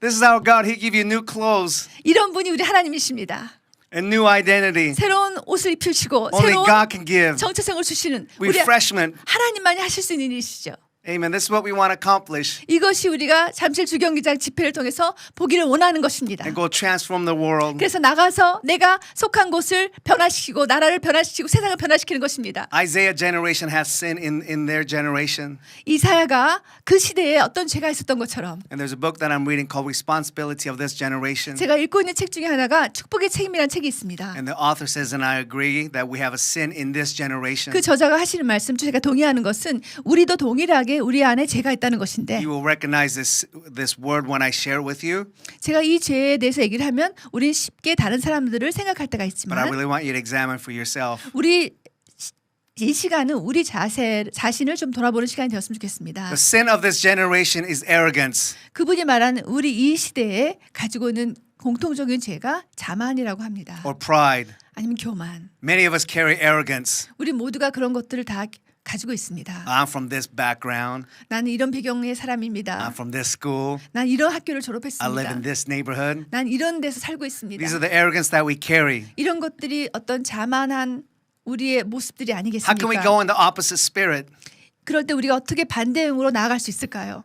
Speaker 3: This is our God. He give you new clothes
Speaker 2: 이런 분이 우리 하나님이십니다.
Speaker 3: and new identity.
Speaker 2: 새로운 옷을 입히시고
Speaker 3: Only
Speaker 2: 새로운
Speaker 3: God can give
Speaker 2: 정체성을 주시는 우리
Speaker 3: refreshment.
Speaker 2: 하나님만이 하실 수 있는 일이시죠.
Speaker 3: Amen. This is what we want to accomplish
Speaker 2: 이것이 우리가 잠실 주경기장 집회를 통해서 보기를 원하는 것입니다.
Speaker 3: and go transform the world.
Speaker 2: 그래서 나가서 내가 속한 곳을 변화시키고 나라를 변화시키고 세상을 변화시키는 것입니다.
Speaker 3: Isaiah generation has sin in their generation.
Speaker 2: 이사야가 그 시대에 어떤 죄가 있었던 것처럼
Speaker 3: And there's a book that I'm reading called Responsibility of This Generation.
Speaker 2: 제가 읽고 있는 책 중에 하나가 축복의 책임이라는 책이 있습니다.
Speaker 3: And the author says, and I agree, that we have a sin in this generation.
Speaker 2: 그 저자가 하시는 말씀 제가 동의하는 것은 우리도 동일하게 분명하게 우리 안에 죄가 있다는 것인데
Speaker 3: You will recognize this word when I share it with you.
Speaker 2: 제가 이 죄에 대해서 얘기를 하면 우리 쉽게 다른 사람들을 생각할 때가
Speaker 3: But I
Speaker 2: 있지만
Speaker 3: really want you to examine for yourself.
Speaker 2: 우리 이 시간은 우리 자신을 좀 돌아보는 시간이 되었으면 좋겠습니다.
Speaker 3: The sin of this generation is arrogance.
Speaker 2: 그분이 말하는 우리 이 시대에 가지고 있는 공통적인 죄가 자만이라고 합니다.
Speaker 3: Or pride.
Speaker 2: 아니면 교만.
Speaker 3: Many of us carry arrogance.
Speaker 2: 우리 모두가 그런 것들을 다 가지고 있습니다.
Speaker 3: I'm from this background.
Speaker 2: 나는 이런 배경의
Speaker 3: I'm
Speaker 2: 사람입니다.
Speaker 3: from this school.
Speaker 2: 난 이런 학교를
Speaker 3: I live
Speaker 2: 졸업했습니다.
Speaker 3: in this neighborhood.
Speaker 2: 난 이런 데서 살고 있습니다.
Speaker 3: These are the arrogance that we carry.
Speaker 2: 이런 것들이 어떤 자만한 우리의 모습들이
Speaker 3: How can we
Speaker 2: 아니겠습니까?
Speaker 3: go in the opposite spirit?
Speaker 2: 그럴 때 우리가 어떻게 반대응으로 나아갈 수 있을까요?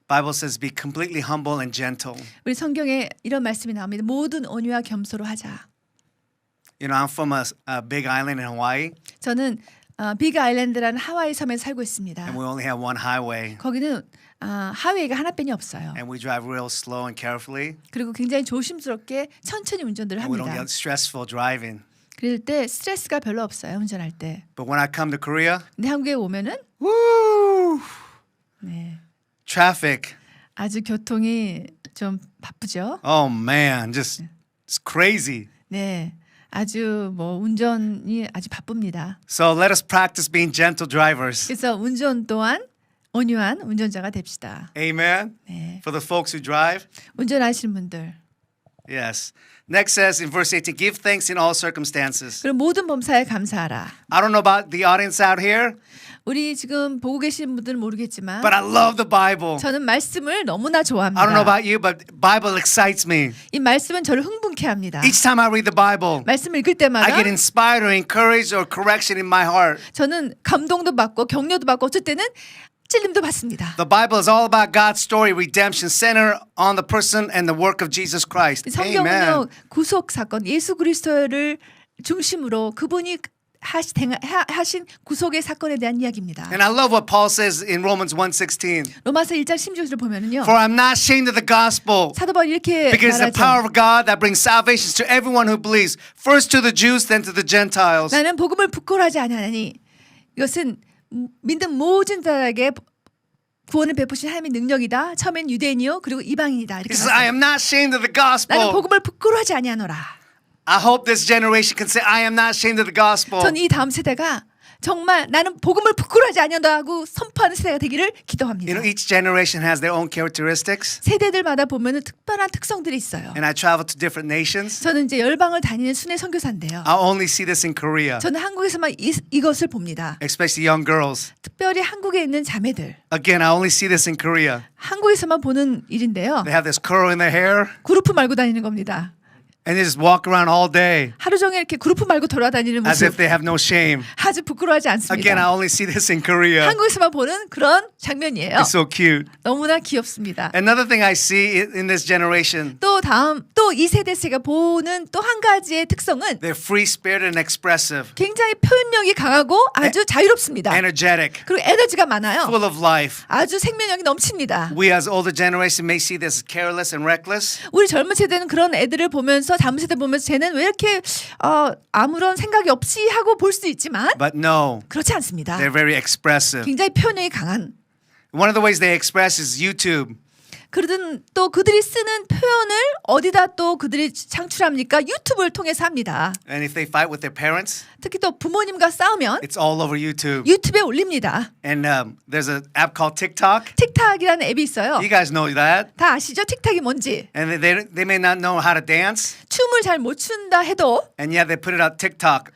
Speaker 3: Bible says be completely humble and gentle.
Speaker 2: 우리 성경에 이런 말씀이 나옵니다. 모든 온유와 겸손으로 하자.
Speaker 3: You know, I'm from a big island in Hawaii,
Speaker 2: 저는 빅 아일랜드라는 하와이 섬에 살고 있습니다.
Speaker 3: and we only have one highway,
Speaker 2: 거기는 하웨이가 하나뿐이 없어요.
Speaker 3: and we drive real slow and carefully,
Speaker 2: 그리고 굉장히 조심스럽게 천천히 운전들을
Speaker 3: and we don't
Speaker 2: 합니다.
Speaker 3: get stressful driving.
Speaker 2: 그럴 때 스트레스가 별로 없어요. 운전할 때.
Speaker 3: But when I come to Korea,
Speaker 2: 근데 한국에 오면은
Speaker 3: woo,
Speaker 2: 네,
Speaker 3: traffic.
Speaker 2: 아주 교통이 좀 바쁘죠.
Speaker 3: Oh man, just it's crazy.
Speaker 2: 네, 아주 뭐 운전이 아주 바쁩니다.
Speaker 3: So let us practice being gentle drivers.
Speaker 2: 그래서 운전 또한 온유한 운전자가 됩시다.
Speaker 3: Amen.
Speaker 2: 네,
Speaker 3: For the folks who drive.
Speaker 2: 운전하시는 분들.
Speaker 3: Yes. Next says in verse 18, give thanks in all circumstances.
Speaker 2: 그리고 모든 범사에 감사하라.
Speaker 3: I don't know about the audience out here,
Speaker 2: 우리 지금 보고 계시는 분들은 모르겠지만
Speaker 3: but I love the Bible.
Speaker 2: 저는 말씀을 너무나
Speaker 3: I don't know
Speaker 2: 좋아합니다.
Speaker 3: about you, but Bible excites me.
Speaker 2: 이 말씀은 저를 흥분케 합니다.
Speaker 3: Each time I read the Bible,
Speaker 2: 말씀을 읽을 때마다
Speaker 3: I get inspired or encouraged or correction in my heart.
Speaker 2: 저는 감동도 받고 격려도 받고 어쩔 때는 찔림도 받습니다.
Speaker 3: The Bible is all about God's story, redemption, centered on the person and the work of Jesus Christ.
Speaker 2: 성경은요
Speaker 3: Amen.
Speaker 2: 구속 사건 예수 그리스도를 중심으로 그분이 하신 구속의 사건에 대한 이야기입니다.
Speaker 3: And I love what Paul says in Romans 1:16.
Speaker 2: 로마서 1장 16절을 보면은요
Speaker 3: For I'm not ashamed of the gospel,
Speaker 2: 사도 바울이 이렇게
Speaker 3: because it's the power
Speaker 2: 말하죠.
Speaker 3: of God that brings salvation to everyone who believes, first to the Jews, then to the Gentiles.
Speaker 2: 나는 복음을 부끄러워하지 아니하나니 이것은 믿는 모든 자에게 구원을 베푸신 하나님의 능력이다. 처음엔 유대인이요 그리고 이방인이다. 이렇게
Speaker 3: He says, I
Speaker 2: 말씀합니다.
Speaker 3: am not ashamed of the
Speaker 2: 나는
Speaker 3: gospel.
Speaker 2: 복음을 부끄러워하지 아니하노라.
Speaker 3: I hope this generation can say, I am not ashamed of the gospel.
Speaker 2: 전 이 다음 세대가 정말 나는 복음을 부끄러워하지 아니한다고 선포하는 세대가 되기를 기도합니다.
Speaker 3: You know, each generation has their own characteristics.
Speaker 2: 세대들마다 보면은 특별한 특성들이 있어요.
Speaker 3: And I travel to different nations.
Speaker 2: 저는 이제 열방을 다니는 순회 선교사인데요.
Speaker 3: I only see this in Korea,
Speaker 2: 저는 한국에서만 이것을 봅니다.
Speaker 3: especially young girls.
Speaker 2: 특별히 한국에 있는 자매들.
Speaker 3: Again, I only see this in Korea.
Speaker 2: 한국에서만 보는 일인데요.
Speaker 3: They have this curl in their hair,
Speaker 2: 그루프 말고 다니는 겁니다.
Speaker 3: and they just walk around all day
Speaker 2: 하루 종일 이렇게 그루프 말고 돌아다니는
Speaker 3: as if
Speaker 2: 모습
Speaker 3: they have no shame.
Speaker 2: 아주 부끄러워하지
Speaker 3: Again, I
Speaker 2: 않습니다.
Speaker 3: only see this in Korea.
Speaker 2: 한국에서만 보는 그런 장면이에요.
Speaker 3: It's so cute.
Speaker 2: 너무나 귀엽습니다.
Speaker 3: Another thing I see in this generation,
Speaker 2: 또 이 세대 제가 보는 또 한 가지의 특성은
Speaker 3: they're free-spirited and expressive,
Speaker 2: 굉장히 표현력이 강하고 아주 자유롭습니다.
Speaker 3: energetic,
Speaker 2: 그리고 에너지가 많아요.
Speaker 3: full of life.
Speaker 2: 아주 생명력이 넘칩니다.
Speaker 3: We as older generation may see this as careless and reckless,
Speaker 2: 우리 젊은 세대는 그런 애들을 보면서 젊은 세대 보면서 쟤는 왜 이렇게 아무런 생각이 없이 하고 볼 수 있지만
Speaker 3: but no,
Speaker 2: 그렇지 않습니다.
Speaker 3: they're very expressive.
Speaker 2: 굉장히 표현력이 강한.
Speaker 3: One of the ways they express is YouTube.
Speaker 2: 그러든 또 그들이 쓰는 표현을 어디다 또 그들이 창출합니까? 유튜브를 통해서 합니다.
Speaker 3: And if they fight with their parents,
Speaker 2: 특히 또 부모님과 싸우면
Speaker 3: it's all over YouTube.
Speaker 2: 유튜브에 올립니다.
Speaker 3: And there's an app called TikTok.
Speaker 2: 틱탁이라는 앱이 있어요.
Speaker 3: You guys know that.
Speaker 2: 다 아시죠? 틱탁이 뭔지.
Speaker 3: And they may not know how to dance,
Speaker 2: 춤을 잘 못 춘다 해도
Speaker 3: and yet they put it on TikTok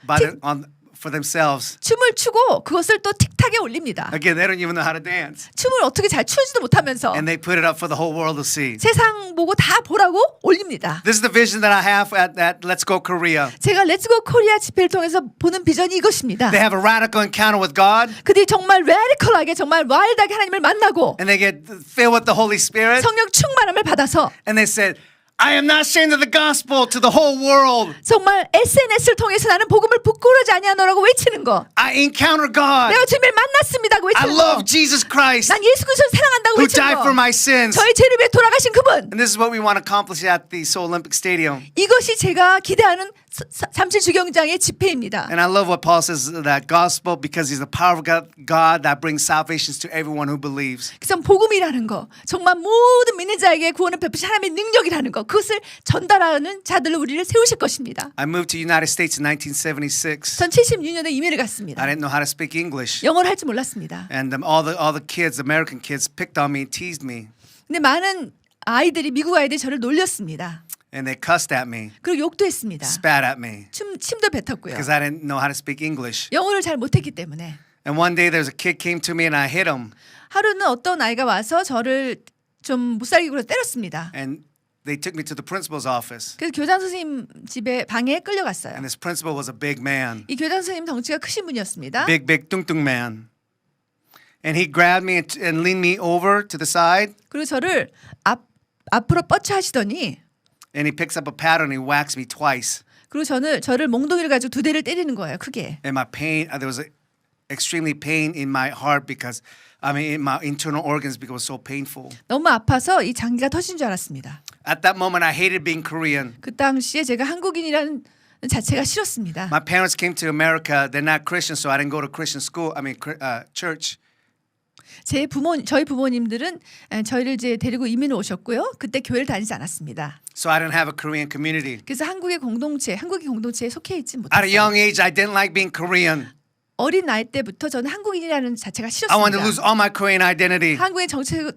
Speaker 3: for themselves.
Speaker 2: 춤을 추고 그것을 또 틱탁에 올립니다.
Speaker 3: Again, they don't even know how to dance.
Speaker 2: 춤을 어떻게 잘 추지도 못하면서
Speaker 3: And they put it up for the whole world to see.
Speaker 2: 세상 보고 다 보라고 올립니다.
Speaker 3: This is the vision that I have at Let's Go Korea.
Speaker 2: 제가 렛츠고 코리아 집회를 통해서 보는 비전이 이것입니다.
Speaker 3: They have a radical encounter with God,
Speaker 2: 그들이 정말 레디컬하게 정말 와일드하게 하나님을 만나고
Speaker 3: and they get filled with the Holy Spirit,
Speaker 2: 성령 충만함을 받아서
Speaker 3: and they said, I am not ashamed of the gospel to the whole world.
Speaker 2: 정말 SNS를 통해서 나는 복음을 부끄러워하지 아니하노라고 외치는 거.
Speaker 3: I encounter God.
Speaker 2: 내가 주님을 만났습니다고
Speaker 3: I
Speaker 2: 외치는
Speaker 3: love
Speaker 2: 거.
Speaker 3: Jesus Christ
Speaker 2: 난 예수 그리스도를 사랑한다고
Speaker 3: who
Speaker 2: 외치는
Speaker 3: died for
Speaker 2: 거.
Speaker 3: my sins.
Speaker 2: 저의 죄를 위해 돌아가신 그분.
Speaker 3: And this is what we want to accomplish at the Seoul Olympic Stadium.
Speaker 2: 이것이 제가 기대하는 잠실주경장의 집회입니다.
Speaker 3: And I love what Paul says that gospel because he's the power of God that brings salvations to everyone who believes.
Speaker 2: 그래서 복음이라는 거, 정말 모든 믿는 자에게 구원을 베푸신 하나님의 능력이라는 거, 그것을 전달하는 자들로 우리를 세우실 것입니다.
Speaker 3: I moved to the United States in 1976.
Speaker 2: 전 76년에 이민을 갔습니다.
Speaker 3: I didn't know how to speak English.
Speaker 2: 영어를 할 줄 몰랐습니다.
Speaker 3: And all the kids, American kids, picked on me and teased me.
Speaker 2: 근데 많은 아이들이 미국 아이들이 저를 놀렸습니다.
Speaker 3: And they cussed at me,
Speaker 2: 그리고 욕도 했습니다.
Speaker 3: spat at me
Speaker 2: 침도 뱉었고요.
Speaker 3: because I didn't know how to speak English.
Speaker 2: 영어를 잘 못했기 때문에.
Speaker 3: And one day there's a kid came to me and I hit him.
Speaker 2: 하루는 어떤 아이가 와서 저를 좀 못살기로 때렸습니다.
Speaker 3: And they took me to the principal's office.
Speaker 2: 그래서 교장 선생님 집에 방에 끌려갔어요.
Speaker 3: And this principal was a big man.
Speaker 2: 이 교장 선생님 덩치가 크신 분이었습니다.
Speaker 3: Big tung man. And he grabbed me and leaned me over to the side.
Speaker 2: 그리고 저를 앞으로 뻗쳐 하시더니
Speaker 3: And he picks up a paddle and he whacks me twice.
Speaker 2: 그리고 저를 몽둥이를 가지고 2대를 때리는 거예요. 크게.
Speaker 3: And my pain, there was extremely pain in my heart because in my internal organs because it was so painful.
Speaker 2: 너무 아파서 이 장기가 터진 줄 알았습니다.
Speaker 3: At that moment, I hated being Korean.
Speaker 2: 그 당시에 제가 한국인이라는 자체가 싫었습니다.
Speaker 3: My parents came to America. They're not Christian, so I didn't go to Christian school. Church.
Speaker 2: 저희 부모님들은 저희를 이제 데리고 이민을 오셨고요. 그때 교회를 다니지 않았습니다.
Speaker 3: So I didn't have a Korean community.
Speaker 2: 그래서 한국의 공동체에 속해 있지
Speaker 3: At a
Speaker 2: 못했어요.
Speaker 3: young age, I didn't like being Korean.
Speaker 2: 어린 나이 때부터 저는 한국인이라는 자체가
Speaker 3: I wanted to lose
Speaker 2: 싫었습니다.
Speaker 3: all my Korean identity.
Speaker 2: 한국의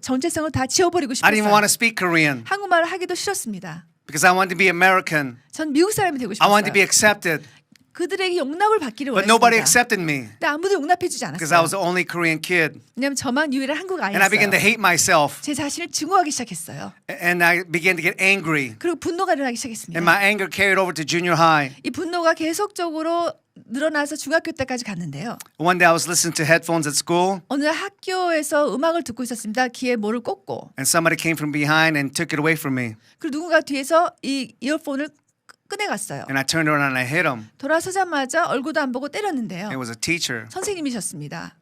Speaker 2: 정체성을 다 지워버리고
Speaker 3: I didn't even want to
Speaker 2: 싶었어요.
Speaker 3: speak Korean
Speaker 2: 한국말을 하기도 싫었습니다.
Speaker 3: because I wanted to be American.
Speaker 2: 전 미국 사람이 되고
Speaker 3: I wanted to be
Speaker 2: 싶었어요.
Speaker 3: accepted.
Speaker 2: 그들에게 용납을 받기를
Speaker 3: But nobody
Speaker 2: 원했습니다.
Speaker 3: accepted me
Speaker 2: 근데 아무도 용납해주지
Speaker 3: because I was
Speaker 2: 않았어요.
Speaker 3: the only Korean kid.
Speaker 2: 왜냐하면 저만 유일한 한국
Speaker 3: And I began to
Speaker 2: 아이였어요.
Speaker 3: hate myself.
Speaker 2: 제 자신을 증오하기 시작했어요.
Speaker 3: And I began to get angry.
Speaker 2: 그리고 분노가 일어나기
Speaker 3: And
Speaker 2: 시작했습니다.
Speaker 3: my anger carried over to junior high.
Speaker 2: 이 분노가 계속적으로 늘어나서 중학교 때까지 갔는데요.
Speaker 3: One day I was listening to headphones at school,
Speaker 2: 어느 날 학교에서 음악을 듣고 있었습니다. 귀에 뭐를 꽂고.
Speaker 3: and somebody came from behind and took it away from me.
Speaker 2: 그리고 누군가 뒤에서 이 이어폰을 꺼내갔어요.
Speaker 3: And I turned around and I hit him.
Speaker 2: 돌아서자마자 얼굴도 안 보고
Speaker 3: It
Speaker 2: 때렸는데요.
Speaker 3: was a teacher.
Speaker 2: 선생님이셨습니다.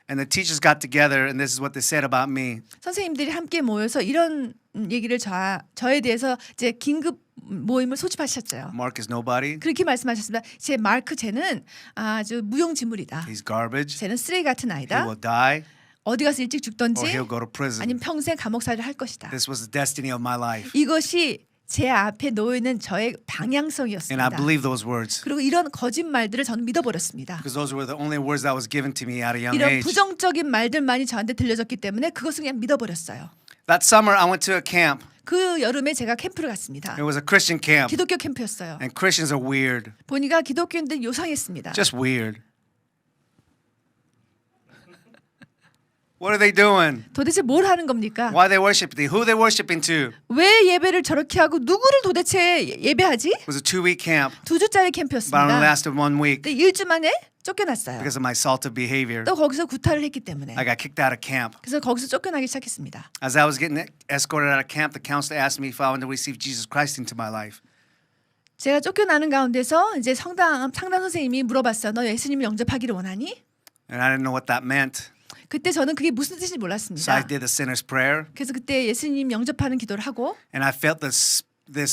Speaker 3: And the teachers got together, and this is what they said about me.
Speaker 2: 선생님들이 함께 모여서 이런 얘기를 저에 대해서 이제 긴급 모임을 소집하셨어요.
Speaker 3: Mark is nobody.
Speaker 2: 그렇게 말씀하셨습니다. 제 마크 쟤는 아주 무용지물이다.
Speaker 3: He's garbage.
Speaker 2: 쟤는 쓰레기 같은
Speaker 3: He
Speaker 2: 아이다.
Speaker 3: will die,
Speaker 2: 어디 가서 일찍
Speaker 3: or
Speaker 2: 죽던지
Speaker 3: he'll go to prison.
Speaker 2: 아니면 평생 감옥살이를 할 것이다.
Speaker 3: This was the destiny of my life.
Speaker 2: 이것이 제 앞에 놓여 있는 저의
Speaker 3: And I
Speaker 2: 방향성이었습니다.
Speaker 3: believe those words
Speaker 2: 그리고 이런 거짓말들을 저는 믿어버렸습니다.
Speaker 3: because those were the only words that was given to me at a young
Speaker 2: 이런
Speaker 3: age.
Speaker 2: 부정적인 말들만이 저한테 들려졌기 때문에 그것을 그냥 믿어버렸어요.
Speaker 3: That summer, I went to a camp.
Speaker 2: 그 여름에 제가 캠프를 갔습니다.
Speaker 3: It was a Christian camp,
Speaker 2: 기독교 캠프였어요.
Speaker 3: and Christians are weird,
Speaker 2: 보니까 기독교인들 요상했습니다.
Speaker 3: just weird. What are they doing?
Speaker 2: 도대체 뭘 하는 겁니까?
Speaker 3: Why are they worshiping? Who are they worshiping to? It
Speaker 2: 왜 예배를 저렇게 하고 누구를 도대체 예배하지?
Speaker 3: was a 2-week camp,
Speaker 2: 2주짜리
Speaker 3: but it only
Speaker 2: 캠프였습니다.
Speaker 3: lasted 1 week
Speaker 2: 근데 1주 만에 쫓겨났어요.
Speaker 3: because of my assaultive behavior.
Speaker 2: 또 거기서 구타를 했기 때문에.
Speaker 3: I got kicked out of camp.
Speaker 2: 그래서 거기서 쫓겨나기 시작했습니다.
Speaker 3: As I was getting escorted out of camp, the counselor asked me if I wanted to receive Jesus Christ into my life.
Speaker 2: 제가 쫓겨나는 가운데서 이제 상담 선생님이 물어봤어요. 너 예수님을 영접하기를 원하니?
Speaker 3: And I didn't know what that meant.
Speaker 2: 그때 저는 그게 무슨 뜻인지
Speaker 3: So I
Speaker 2: 몰랐습니다.
Speaker 3: did the sinner's prayer,
Speaker 2: 그래서 그때 예수님 영접하는 기도를 하고
Speaker 3: and I felt this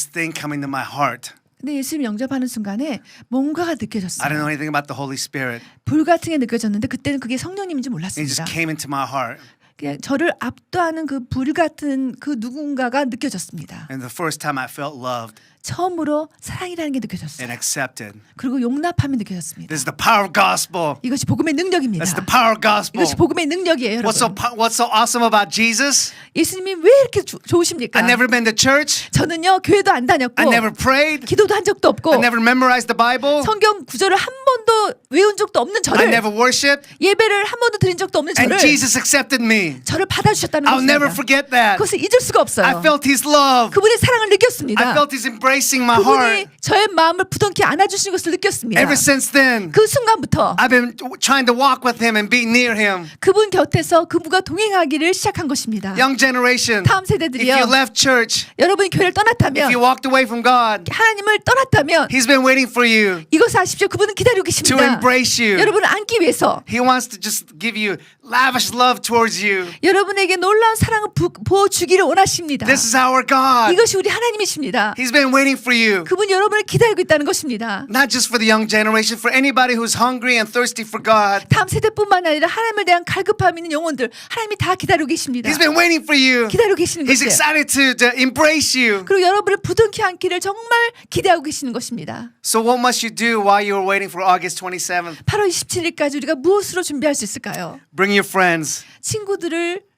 Speaker 3: thing coming to my heart.
Speaker 2: 근데 예수님 영접하는 순간에 뭔가가
Speaker 3: I didn't know
Speaker 2: 느껴졌어요.
Speaker 3: anything about the Holy Spirit.
Speaker 2: 불 같은 게 느껴졌는데 그때는 그게 성령님인지
Speaker 3: It
Speaker 2: 몰랐습니다.
Speaker 3: just came into my heart.
Speaker 2: 그냥 저를 압도하는 그 불 같은 그 누군가가 느껴졌습니다.
Speaker 3: And the first time I felt loved
Speaker 2: 처음으로 사랑이라는 게
Speaker 3: and
Speaker 2: 느껴졌어요.
Speaker 3: accepted.
Speaker 2: 그리고 용납함이 느껴졌습니다.
Speaker 3: This is the power of gospel.
Speaker 2: 이것이 복음의 능력입니다.
Speaker 3: That's the power of gospel.
Speaker 2: 이것이 복음의 능력이에요,
Speaker 3: What's so
Speaker 2: 여러분.
Speaker 3: what's so awesome about Jesus?
Speaker 2: 예수님이 왜 이렇게 좋으십니까?
Speaker 3: I never been to church.
Speaker 2: 저는요 교회도 안 다녔고
Speaker 3: I never prayed.
Speaker 2: 기도도 한 적도 없고
Speaker 3: I never memorized the Bible.
Speaker 2: 성경 구절을 한 번도 외운 적도 없는
Speaker 3: I
Speaker 2: 저를
Speaker 3: never worshipped.
Speaker 2: 예배를 한 번도 드린 적도 없는
Speaker 3: And
Speaker 2: 저를
Speaker 3: Jesus accepted me.
Speaker 2: 저를 받아주셨다는
Speaker 3: I'll never
Speaker 2: 것입니다.
Speaker 3: forget that.
Speaker 2: 그것을 잊을 수가 없어요.
Speaker 3: I felt His love.
Speaker 2: 그분의 사랑을
Speaker 3: I
Speaker 2: 느꼈습니다.
Speaker 3: felt His embracing my heart.
Speaker 2: 그분이 저의 마음을 부둥켜 안아주시는 것을 느꼈습니다.
Speaker 3: Ever since then,
Speaker 2: 그 순간부터
Speaker 3: I've been trying to walk with Him and be near Him.
Speaker 2: 그분 곁에서 그분과 동행하기를 시작한 것입니다.
Speaker 3: Young generation,
Speaker 2: 다음
Speaker 3: if you
Speaker 2: 세대들이요.
Speaker 3: left church,
Speaker 2: 여러분이 교회를
Speaker 3: if
Speaker 2: 떠났다면
Speaker 3: you walked away from God,
Speaker 2: 하나님을 떠났다면
Speaker 3: He's been waiting for you
Speaker 2: 이것을 아십시오. 그분은 기다리고
Speaker 3: to
Speaker 2: 계십니다.
Speaker 3: embrace you.
Speaker 2: 여러분을 안기 위해서
Speaker 3: He wants to just give you lavish love towards you.
Speaker 2: 여러분에게 놀라운 사랑을 부어주기를 원하십니다.
Speaker 3: This is our God.
Speaker 2: 이것이 우리 하나님이십니다.
Speaker 3: He's been waiting for you.
Speaker 2: 그분이 여러분을 기다리고 있다는 것입니다.
Speaker 3: Not just for the young generation, for anybody who's hungry and thirsty for God.
Speaker 2: 다음 세대뿐만 아니라 하나님에 대한 갈급함 있는 영혼들 하나님이 다 기다리고 계십니다.
Speaker 3: He's been waiting for you.
Speaker 2: 기다리고 계시는
Speaker 3: He's
Speaker 2: 것이에요.
Speaker 3: excited to embrace you.
Speaker 2: 그리고 여러분을 부둥켜 안기를 정말 기대하고 계시는 것입니다.
Speaker 3: So what must you do while you are waiting for August 27th?
Speaker 2: 8월 27일까지 우리가 무엇으로 준비할 수 있을까요?
Speaker 3: Bring your friends.
Speaker 2: 친구들을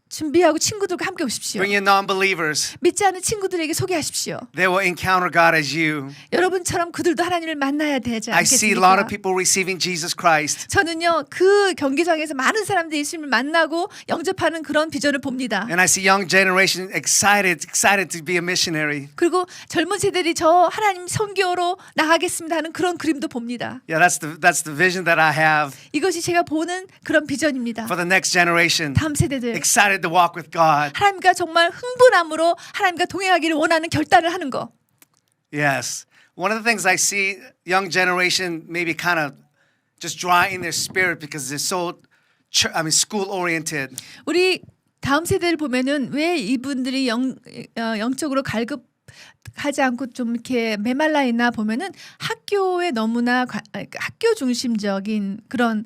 Speaker 2: 준비하고 친구들과 함께 오십시오.
Speaker 3: Bring your non-believers.
Speaker 2: 믿지 않는 친구들에게 소개하십시오.
Speaker 3: They will encounter God as you.
Speaker 2: 여러분처럼 그들도 하나님을 만나야 되지
Speaker 3: I see a lot of
Speaker 2: 않겠습니까?
Speaker 3: people receiving Jesus Christ.
Speaker 2: 저는요 그 경기장에서 많은 사람들이 예수님을 만나고 영접하는 그런 비전을 봅니다.
Speaker 3: And I see young generation excited to be a missionary.
Speaker 2: 그리고 젊은 세대들이 저 하나님 선교로 나가겠습니다 하는 그런 그림도 봅니다.
Speaker 3: Yeah, that's the vision that I have
Speaker 2: 이것이 제가 보는 그런 비전입니다.
Speaker 3: for the next generation.
Speaker 2: 다음 세대들
Speaker 3: Excited to walk with God.
Speaker 2: 하나님과 정말 흥분함으로 하나님과 동행하기를 원하는 결단을 하는 거.
Speaker 3: Yes. One of the things I see young generation maybe kind of just dry in their spirit because they're so school oriented.
Speaker 2: 우리 다음 세대를 보면은 왜 이분들이 영적으로 갈급하지 않고 좀 이렇게 메말라 있나 보면은 학교에 너무나 학교 중심적인 그런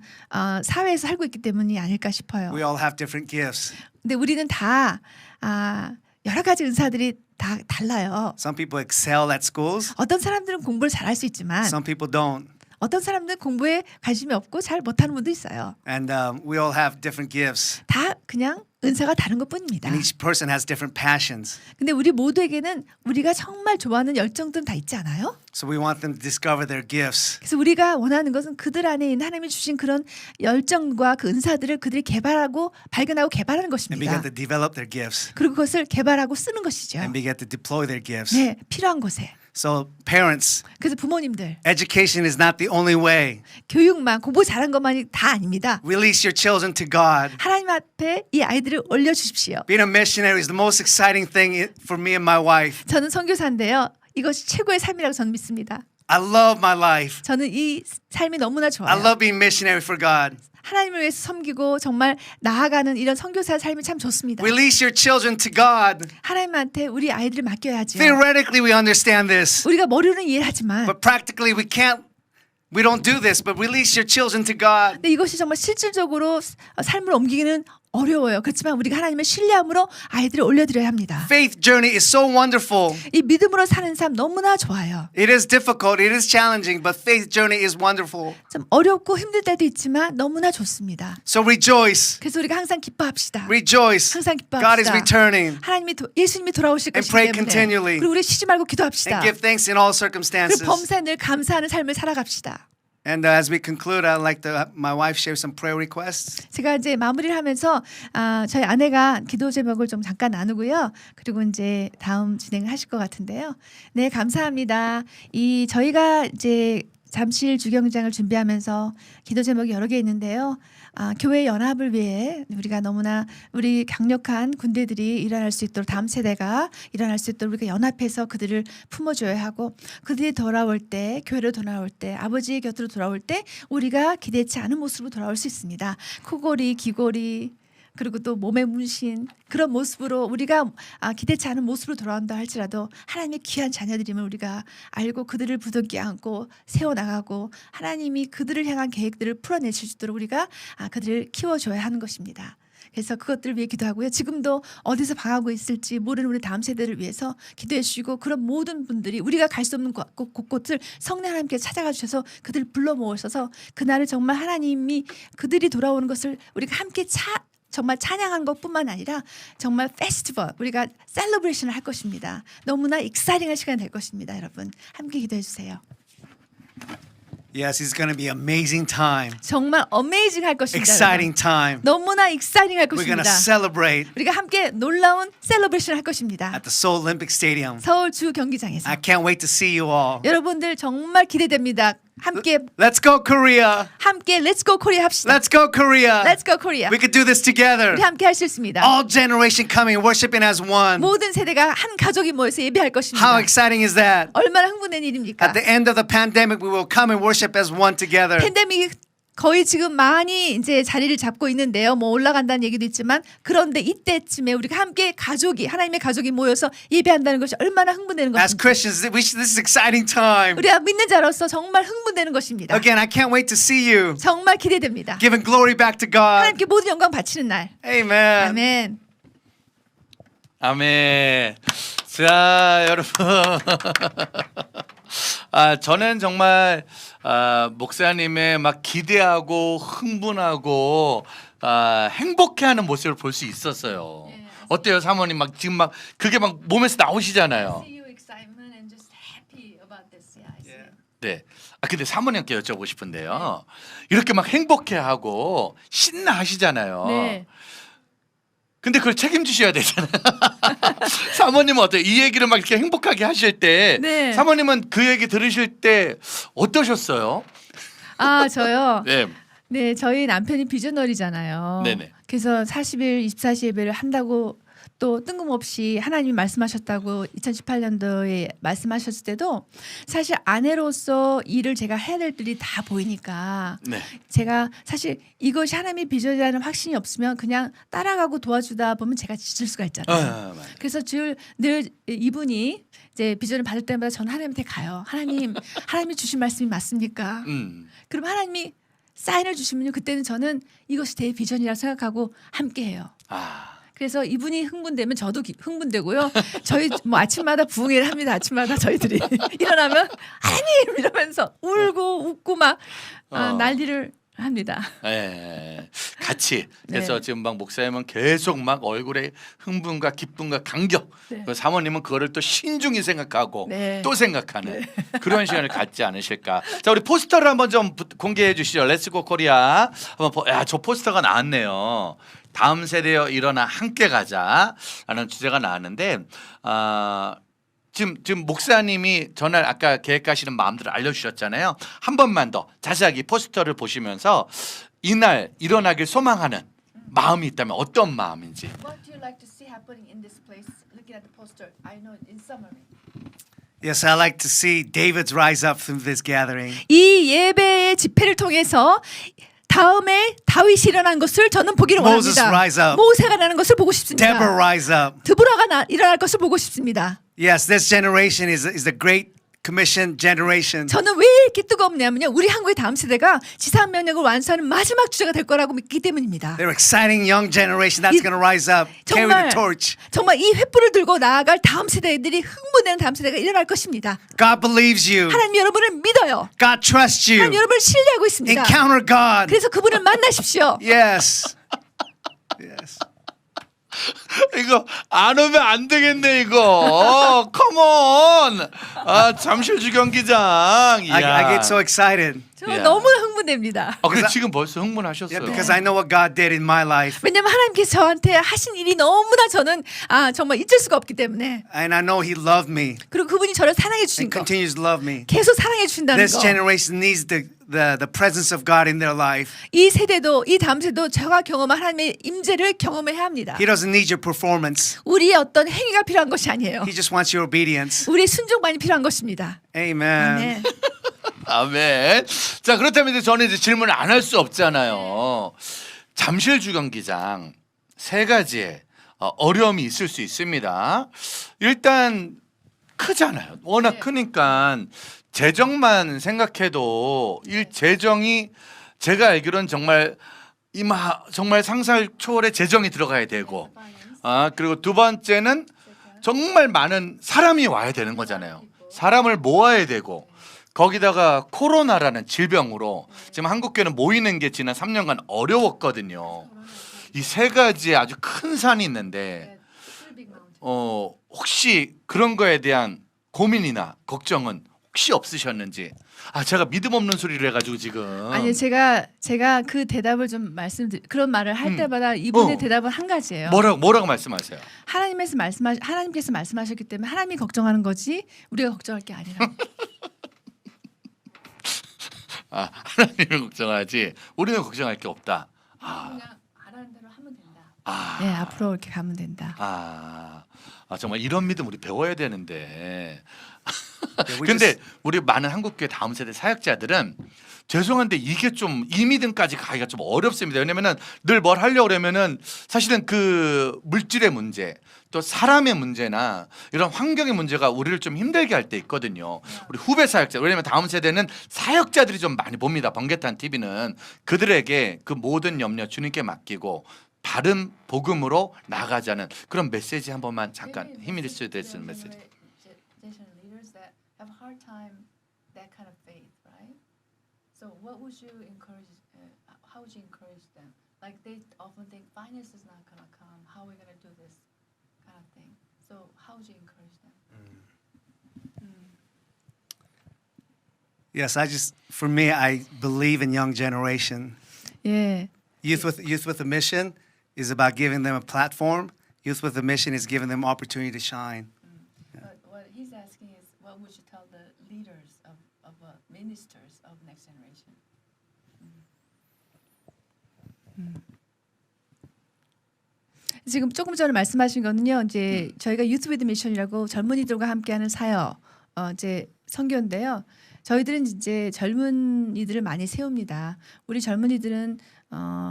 Speaker 2: 사회에서 살고 있기 때문이 아닐까 싶어요.
Speaker 3: We all have different gifts.
Speaker 2: 근데 우리는 다 여러 가지 은사들이 다 달라요.
Speaker 3: Some people excel at schools.
Speaker 2: 어떤 사람들은 공부를 잘할 수 있지만
Speaker 3: Some people don't.
Speaker 2: 어떤 사람들은 공부에 관심이 없고 잘 못하는 분도 있어요.
Speaker 3: And we all have different gifts.
Speaker 2: 다 그냥 은사가 다른 것뿐입니다.
Speaker 3: And each person has different passions.
Speaker 2: 근데 우리 모두에게는 우리가 정말 좋아하는 열정들은 다 있지 않아요?
Speaker 3: So we want them to discover their gifts.
Speaker 2: 그래서 우리가 원하는 것은 그들 안에 있는 하나님이 주신 그런 열정과 그 은사들을 그들이 개발하고 발견하고 개발하는
Speaker 3: And
Speaker 2: 것입니다.
Speaker 3: begin to develop their gifts.
Speaker 2: 그리고 그것을 개발하고 쓰는 것이죠.
Speaker 3: And begin to deploy their gifts.
Speaker 2: 네, 필요한 곳에.
Speaker 3: So parents,
Speaker 2: 그래서 부모님들
Speaker 3: education is not the only way.
Speaker 2: 교육만 공부 잘한 것만이 다 아닙니다.
Speaker 3: Release your children to God.
Speaker 2: 하나님 앞에 이 아이들을 올려주십시오.
Speaker 3: Being a missionary is the most exciting thing for me and my wife.
Speaker 2: 저는 선교사인데요. 이것이 최고의 삶이라고 저는 믿습니다.
Speaker 3: I love my life.
Speaker 2: 저는 이 삶이 너무나
Speaker 3: I
Speaker 2: 좋아요.
Speaker 3: love being missionary for God.
Speaker 2: 하나님을 위해서 섬기고 정말 나아가는 이런 선교사 삶이 참 좋습니다.
Speaker 3: Release your children to God.
Speaker 2: 하나님한테 우리 아이들을 맡겨야죠.
Speaker 3: Theoretically, we understand this,
Speaker 2: 우리가 머리로는 이해하지만
Speaker 3: but practically, we don't do this. But release your children to God.
Speaker 2: 근데 이것이 정말 실질적으로 삶을 옮기기는 어려워요. 그렇지만 우리가 하나님을 신뢰함으로 아이들을 올려드려야 합니다.
Speaker 3: Faith journey is so wonderful.
Speaker 2: 이 믿음으로 사는 삶 너무나 좋아요.
Speaker 3: It is difficult, it is challenging, but faith journey is wonderful.
Speaker 2: 좀 어렵고 힘들 때도 있지만 너무나 좋습니다.
Speaker 3: So rejoice,
Speaker 2: 그래서 우리가 항상 기뻐합시다.
Speaker 3: rejoice.
Speaker 2: 항상
Speaker 3: God is
Speaker 2: 기뻐합시다.
Speaker 3: returning.
Speaker 2: 예수님이 돌아오실
Speaker 3: And
Speaker 2: 것이기
Speaker 3: pray
Speaker 2: 때문에
Speaker 3: continually.
Speaker 2: 그리고 우리 쉬지 말고 기도합시다.
Speaker 3: And give thanks in all
Speaker 2: 그리고
Speaker 3: circumstances.
Speaker 2: 범사에 늘 감사하는 삶을 살아갑시다.
Speaker 3: And as we conclude, I'd like to have my wife share some prayer requests.
Speaker 2: 제가 이제 마무리를 하면서 저희 아내가 기도 제목을 좀 잠깐 나누고요. 그리고 이제 다음 진행을 하실 것 같은데요. 네, 감사합니다. 저희가 이제 잠실 주경장을 준비하면서 기도 제목이 여러 개 있는데요. 교회 연합을 위해 우리가 너무나 우리 강력한 군대들이 일어날 수 있도록 다음 세대가 일어날 수 있도록 우리가 연합해서 그들을 품어줘야 하고 그들이 돌아올 때 교회로 돌아올 때 아버지의 곁으로 돌아올 때 우리가 기대치 않은 모습으로 돌아올 수 있습니다. 코골이, 귀골이 그리고 또 몸의 문신 그런 모습으로 우리가 기대치 않은 모습으로 돌아온다 할지라도 하나님의 귀한 자녀들임을 우리가 알고 그들을 부둥켜 안고 세워나가고 하나님이 그들을 향한 계획들을 풀어내실 수 있도록 우리가 그들을 키워줘야 하는 것입니다. 그래서 그것들을 위해 기도하고요. 지금도 어디서 방하고 있을지 모르는 우리 다음 세대를 위해서 기도해 주시고 그런 모든 분들이 우리가 갈 수 없는 곳곳을 성령 하나님께서 찾아가 주셔서 그들을 불러 모으셔서 그날을 정말 하나님이 그들이 돌아오는 것을 우리가 함께 정말 찬양한 것뿐만 아니라 정말 페스티벌 우리가 셀러브레이션을 할 것입니다. 너무나 익사이팅한 시간이 될 것입니다. 여러분 함께 기도해 주세요.
Speaker 3: Yes, it's going to be amazing time,
Speaker 2: 정말 어메이징 할 것입니다.
Speaker 3: exciting time.
Speaker 2: 너무나 익사이팅 할
Speaker 3: We're going to
Speaker 2: 것입니다.
Speaker 3: celebrate
Speaker 2: 우리가 함께 놀라운 셀러브레이션 할 것입니다.
Speaker 3: at the Seoul Olympic Stadium.
Speaker 2: 서울 주 경기장에서
Speaker 3: I can't wait to see you all.
Speaker 2: 여러분들 정말 기대됩니다. 함께
Speaker 3: Let's go Korea.
Speaker 2: Let's go Korea 합시다.
Speaker 3: Let's go Korea.
Speaker 2: Let's go Korea.
Speaker 3: We could do this together.
Speaker 2: 우리 함께 할 수 있습니다.
Speaker 3: All generation coming, worshiping as one.
Speaker 2: 모든 세대가 한 가족이 모여서 예배할 것입니다.
Speaker 3: How exciting is that?
Speaker 2: 얼마나 흥분된 일입니까?
Speaker 3: At the end of the pandemic, we will come and worship as one together.
Speaker 2: 팬데믹이 거의 지금 많이 이제 자리를 잡고 있는데요. 뭐 올라간다는 얘기도 있지만 그런데 이때쯤에 우리가 함께 가족이 하나님의 가족이 모여서 예배한다는 것이 얼마나 흥분되는
Speaker 3: As
Speaker 2: 것인지
Speaker 3: Christians, this is exciting time.
Speaker 2: 우리가 믿는 자로서 정말 흥분되는 것입니다.
Speaker 3: Again, I can't wait to see you.
Speaker 2: 정말 기대됩니다.
Speaker 3: Giving glory back to God.
Speaker 2: 하나님께 모든 영광 바치는 날.
Speaker 3: Amen.
Speaker 2: 아멘.
Speaker 1: 아멘. 자, 여러분. 저는 정말 목사님의 막 기대하고 흥분하고 행복해하는 모습을 볼 수 있었어요.
Speaker 2: 네,
Speaker 1: 어때요, 사모님? 막 지금 막 그게 막 몸에서 나오시잖아요. 네. 근데 사모님께 여쭤보고 싶은데요. 이렇게 막 행복해하고 신나하시잖아요.
Speaker 2: 네.
Speaker 1: 근데 그걸 책임지셔야 되잖아요. 사모님은 어때요? 이 얘기를 막 이렇게 행복하게 하실 때
Speaker 2: 네.
Speaker 1: 사모님은 그 얘기 들으실 때 어떠셨어요?
Speaker 2: 저요.
Speaker 1: 네.
Speaker 2: 네, 저희 남편이 비저널이잖아요.
Speaker 1: 네네.
Speaker 2: 그래서 40일 24시 예배를 한다고 또 뜬금없이 하나님이 말씀하셨다고 2018년도에 말씀하셨을 때도 사실 아내로서 일을 제가 해야 될 일이 다 보이니까
Speaker 1: 네.
Speaker 2: 제가 사실 이것이 하나님의 비전이라는 확신이 없으면 그냥 따라가고 도와주다 보면 제가 지칠 수가 있잖아요.
Speaker 1: 맞아요.
Speaker 2: 그래서 늘 이분이 이제 비전을 받을 때마다 저는 하나님한테 가요. 하나님이 주신 말씀이 맞습니까? 그럼 하나님이 사인을 주시면요. 그때는 저는 이것이 제 비전이라고 생각하고 함께해요. 그래서 이분이 흥분되면 저도 흥분되고요. 저희 뭐 아침마다 부흥회를 합니다. 아침마다 저희들이 일어나면 하나님 이러면서 울고 웃고 막 난리를 합니다.
Speaker 1: 네. 같이. 그래서
Speaker 2: 네.
Speaker 1: 지금 막 목사님은 계속 막 얼굴에 흥분과 기쁨과 감격.
Speaker 2: 네.
Speaker 1: 그 사모님은 그거를 또 신중히 생각하고
Speaker 2: 네.
Speaker 1: 또 생각하는 그런 시간을 갖지 않으실까. 자, 우리 포스터를 한번 좀 공개해 주시죠. 렛츠고 코리아. 저 포스터가 나왔네요. 다음 세대여 일어나 함께 가자라는 주제가 나왔는데 지금 목사님이 전날 아까 계획하시는 마음들을 알려주셨잖아요. 한 번만 더 자세하게 포스터를 보시면서 이날 일어나길 소망하는 마음이 있다면 어떤 마음인지.
Speaker 2: What do you like to see happening in this place? Looking at the poster, I know in summary.
Speaker 3: Yes, I like to see David's rise up through this gathering.
Speaker 2: 이 예배의 집회를 통해서 다음에 다윗이 일어난 것을 저는 보기를
Speaker 3: Moses
Speaker 2: 원합니다.
Speaker 3: rise up.
Speaker 2: 모세가 나는 것을 보고 싶습니다.
Speaker 3: Deborah rise up.
Speaker 2: 드보라가 일어날 것을 보고 싶습니다.
Speaker 3: Yes, this generation is the Great Commission generation.
Speaker 2: 저는 왜 이렇게 뜨겁냐면요. 우리 한국의 다음 세대가 지상 명령을 완수하는 마지막 주제가 될 거라고 믿기 때문입니다.
Speaker 3: They're exciting young generation that's going to rise up, carry the torch.
Speaker 2: 정말 이 횃불을 들고 나아갈 다음 세대들이 흥분되는 다음 세대가 일어날 것입니다.
Speaker 3: God believes you.
Speaker 2: 하나님 여러분을 믿어요.
Speaker 3: God trusts you.
Speaker 2: 하나님 여러분을 신뢰하고 있습니다.
Speaker 3: Encounter God.
Speaker 2: 그래서 그분을 만나십시오.
Speaker 3: Yes. Yes.
Speaker 1: 이거 안 오면 안 되겠네 이거. 컴온. 잠실 주경기장.
Speaker 3: I get so excited.
Speaker 2: 저
Speaker 1: 야.
Speaker 2: 너무 흥분됩니다.
Speaker 1: 근데 지금 벌써 흥분하셨어요.
Speaker 3: Yeah, because I know what God did in my life.
Speaker 2: 왜냐면 하나님께서 저한테 하신 일이 너무나 저는 정말 잊을 수가 없기 때문에
Speaker 3: And I know He loved me
Speaker 2: 그리고 그분이 저를 사랑해 주신
Speaker 3: and
Speaker 2: 거
Speaker 3: continues to love me.
Speaker 2: 계속 사랑해 주신다는
Speaker 3: This
Speaker 2: 거.
Speaker 3: generation needs the presence of God in their life.
Speaker 2: 이 세대도 이 다음 세대도 제가 경험한 하나님의 임재를 경험해야 합니다.
Speaker 3: He doesn't need your performance.
Speaker 2: 우리의 어떤 행위가 필요한 것이 아니에요.
Speaker 3: He just wants your obedience.
Speaker 2: 우리의 순종만이 필요한 것입니다.
Speaker 3: Amen.
Speaker 2: 네.
Speaker 1: 아멘. 자, 그렇다면 이제 저는 이제 질문을 안 할 수 없잖아요. 잠실 주경기장 세 가지의 어려움이 있을 수 있습니다. 일단 크잖아요. 워낙 크니까 재정만 생각해도 이 재정이 제가 알기로는 정말 정말 상상 초월의 재정이 들어가야 되고, 그리고 두 번째는 정말 많은 사람이 와야 되는 거잖아요. 사람을 모아야 되고, 거기다가 코로나라는 질병으로 지금 한국교회는 모이는 게 지난 3년간 어려웠거든요. 이 세 가지의 아주 큰 산이 있는데 혹시 그런 거에 대한 고민이나 걱정은 혹시 없으셨는지. 제가 믿음 없는 소리를 해가지고 지금.
Speaker 2: 아니 제가 그 대답을 좀 그런 말을 할 때마다 이분의 대답은 한 가지예요.
Speaker 1: 뭐라고 말씀하세요?
Speaker 2: 하나님께서 말씀하셨기 때문에 하나님이 걱정하는 거지 우리가 걱정할 게 아니라고.
Speaker 1: 하나님을 걱정하지 우리는 걱정할 게 없다.
Speaker 2: 그냥 알아는 대로 하면 된다. 네, 앞으로 이렇게 가면 된다.
Speaker 1: 정말 이런 믿음 우리 배워야 되는데.
Speaker 3: Yeah, we
Speaker 1: 근데
Speaker 3: just-
Speaker 1: 우리 많은 한국교회 다음 세대 사역자들은 죄송한데 이게 좀 이 믿음까지 가기가 좀 어렵습니다. 왜냐면은 늘 뭘 하려고 그러면은 사실은 그 물질의 문제 또 사람의 문제나 이런 환경의 문제가 우리를 좀 힘들게 할 때 있거든요. 우리 후배 사역자 왜냐면 다음 세대는 사역자들이 좀 많이 봅니다. 번개탄 TV는 그들에게 그 모든 염려 주님께 맡기고 바른 복음으로 나가자는 그런 메시지 한 번만 잠깐 힘이 될 수 있는 메시지.
Speaker 2: Generation leaders that have a hard time that kind of faith, right? So what would you encourage? How would you encourage them? Like they often think finance is not gonna come. How are we gonna do this kind of thing? So how would you encourage them?
Speaker 3: Yes, for me, I believe in young generation.
Speaker 2: 예.
Speaker 3: Youth with a mission is about giving them a platform. Youth with a mission is giving them opportunity to shine.
Speaker 2: But what he's asking is, what would you tell the leaders of ministers of next generation? 지금 조금 전에 말씀하신 거는요. 이제 저희가 유스 위드 미션이라고 젊은이들과 함께하는 사역, 이제 선교인데요. 저희들은 이제 젊은이들을 많이 세웁니다. 우리 젊은이들은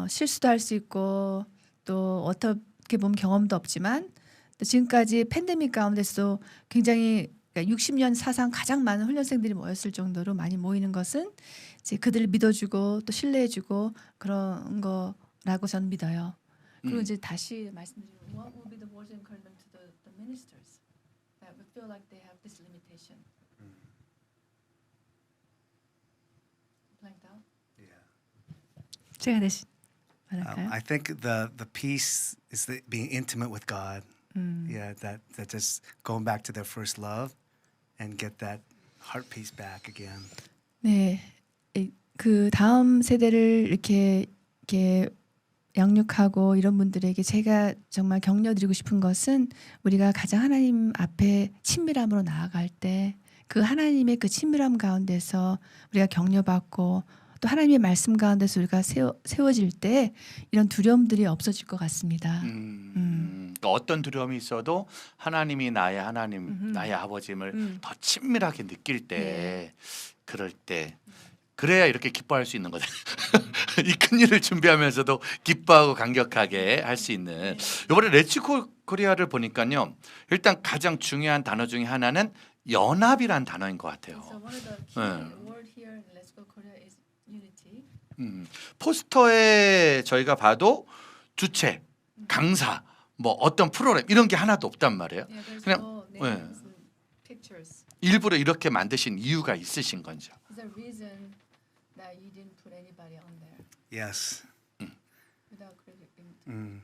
Speaker 2: 실수도 할 수 있고 또 어떻게 보면 경험도 없지만 또 지금까지 팬데믹 가운데서도 굉장히 60년 사상 가장 많은 훈련생들이 모였을 정도로 많이 모이는 것은 이제 그들을 믿어주고 또 신뢰해주고 그런 거라고 저는 믿어요. 그리고 이제 다시 말씀드리면 What would be the words of encouragement to the ministers that we feel like they have this limitation? Blanked out? 제가 대신 말할까요?
Speaker 3: I think the peace is being intimate with God. Yeah, that just going back to their first love and get that heart peace back again.
Speaker 2: 네, 그 다음 세대를 이렇게 양육하고 이런 분들에게 제가 정말 격려드리고 싶은 것은 우리가 가장 하나님 앞에 친밀함으로 나아갈 때 그 하나님의 그 친밀함 가운데서 우리가 격려받고 또 하나님의 말씀 가운데서 우리가 세워질 때 이런 두려움들이 없어질 것 같습니다.
Speaker 1: 그러니까 어떤 두려움이 있어도 하나님이 나의 하나님, 나의 아버지임을 더 친밀하게 느낄 때, 그럴 때 그래야 이렇게 기뻐할 수 있는 거잖아요. 이 큰 일을 준비하면서도 기뻐하고 감격하게 할 수 있는. 이번에 레츠 코리아를 보니까요. 일단 가장 중요한 단어 중에 하나는 연합이란 단어인 것 같아요.
Speaker 2: So one of the key word here in Let's Go Korea is unity.
Speaker 1: 포스터에 저희가 봐도 주체, 강사, 뭐 어떤 프로그램 이런 게 하나도 없단 말이에요.
Speaker 2: Yeah, there's
Speaker 1: 그냥,
Speaker 2: no names and pictures.
Speaker 1: 일부러 이렇게 만드신 이유가 있으신 건죠.
Speaker 2: Is there a reason that you didn't put anybody on there
Speaker 3: Yes.
Speaker 2: without critiquing?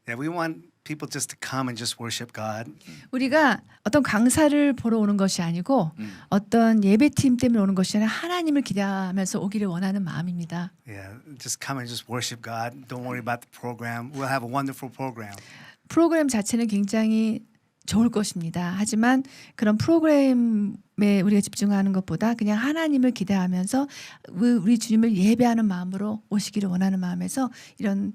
Speaker 3: Yeah, we want people just to come and just worship God.
Speaker 2: 우리가 어떤 강사를 보러 오는 것이 아니고 어떤 예배팀 때문에 오는 것이 아니라 하나님을 기대하면서 오기를 원하는 마음입니다.
Speaker 3: Yeah, just come and just worship God. Don't worry about the program. We'll have a wonderful program.
Speaker 2: 프로그램 자체는 굉장히 좋을 것입니다. 하지만 그런 프로그램에 우리가 집중하는 것보다 그냥 하나님을 기대하면서 우리 주님을 예배하는 마음으로 오시기를 원하는 마음에서 이런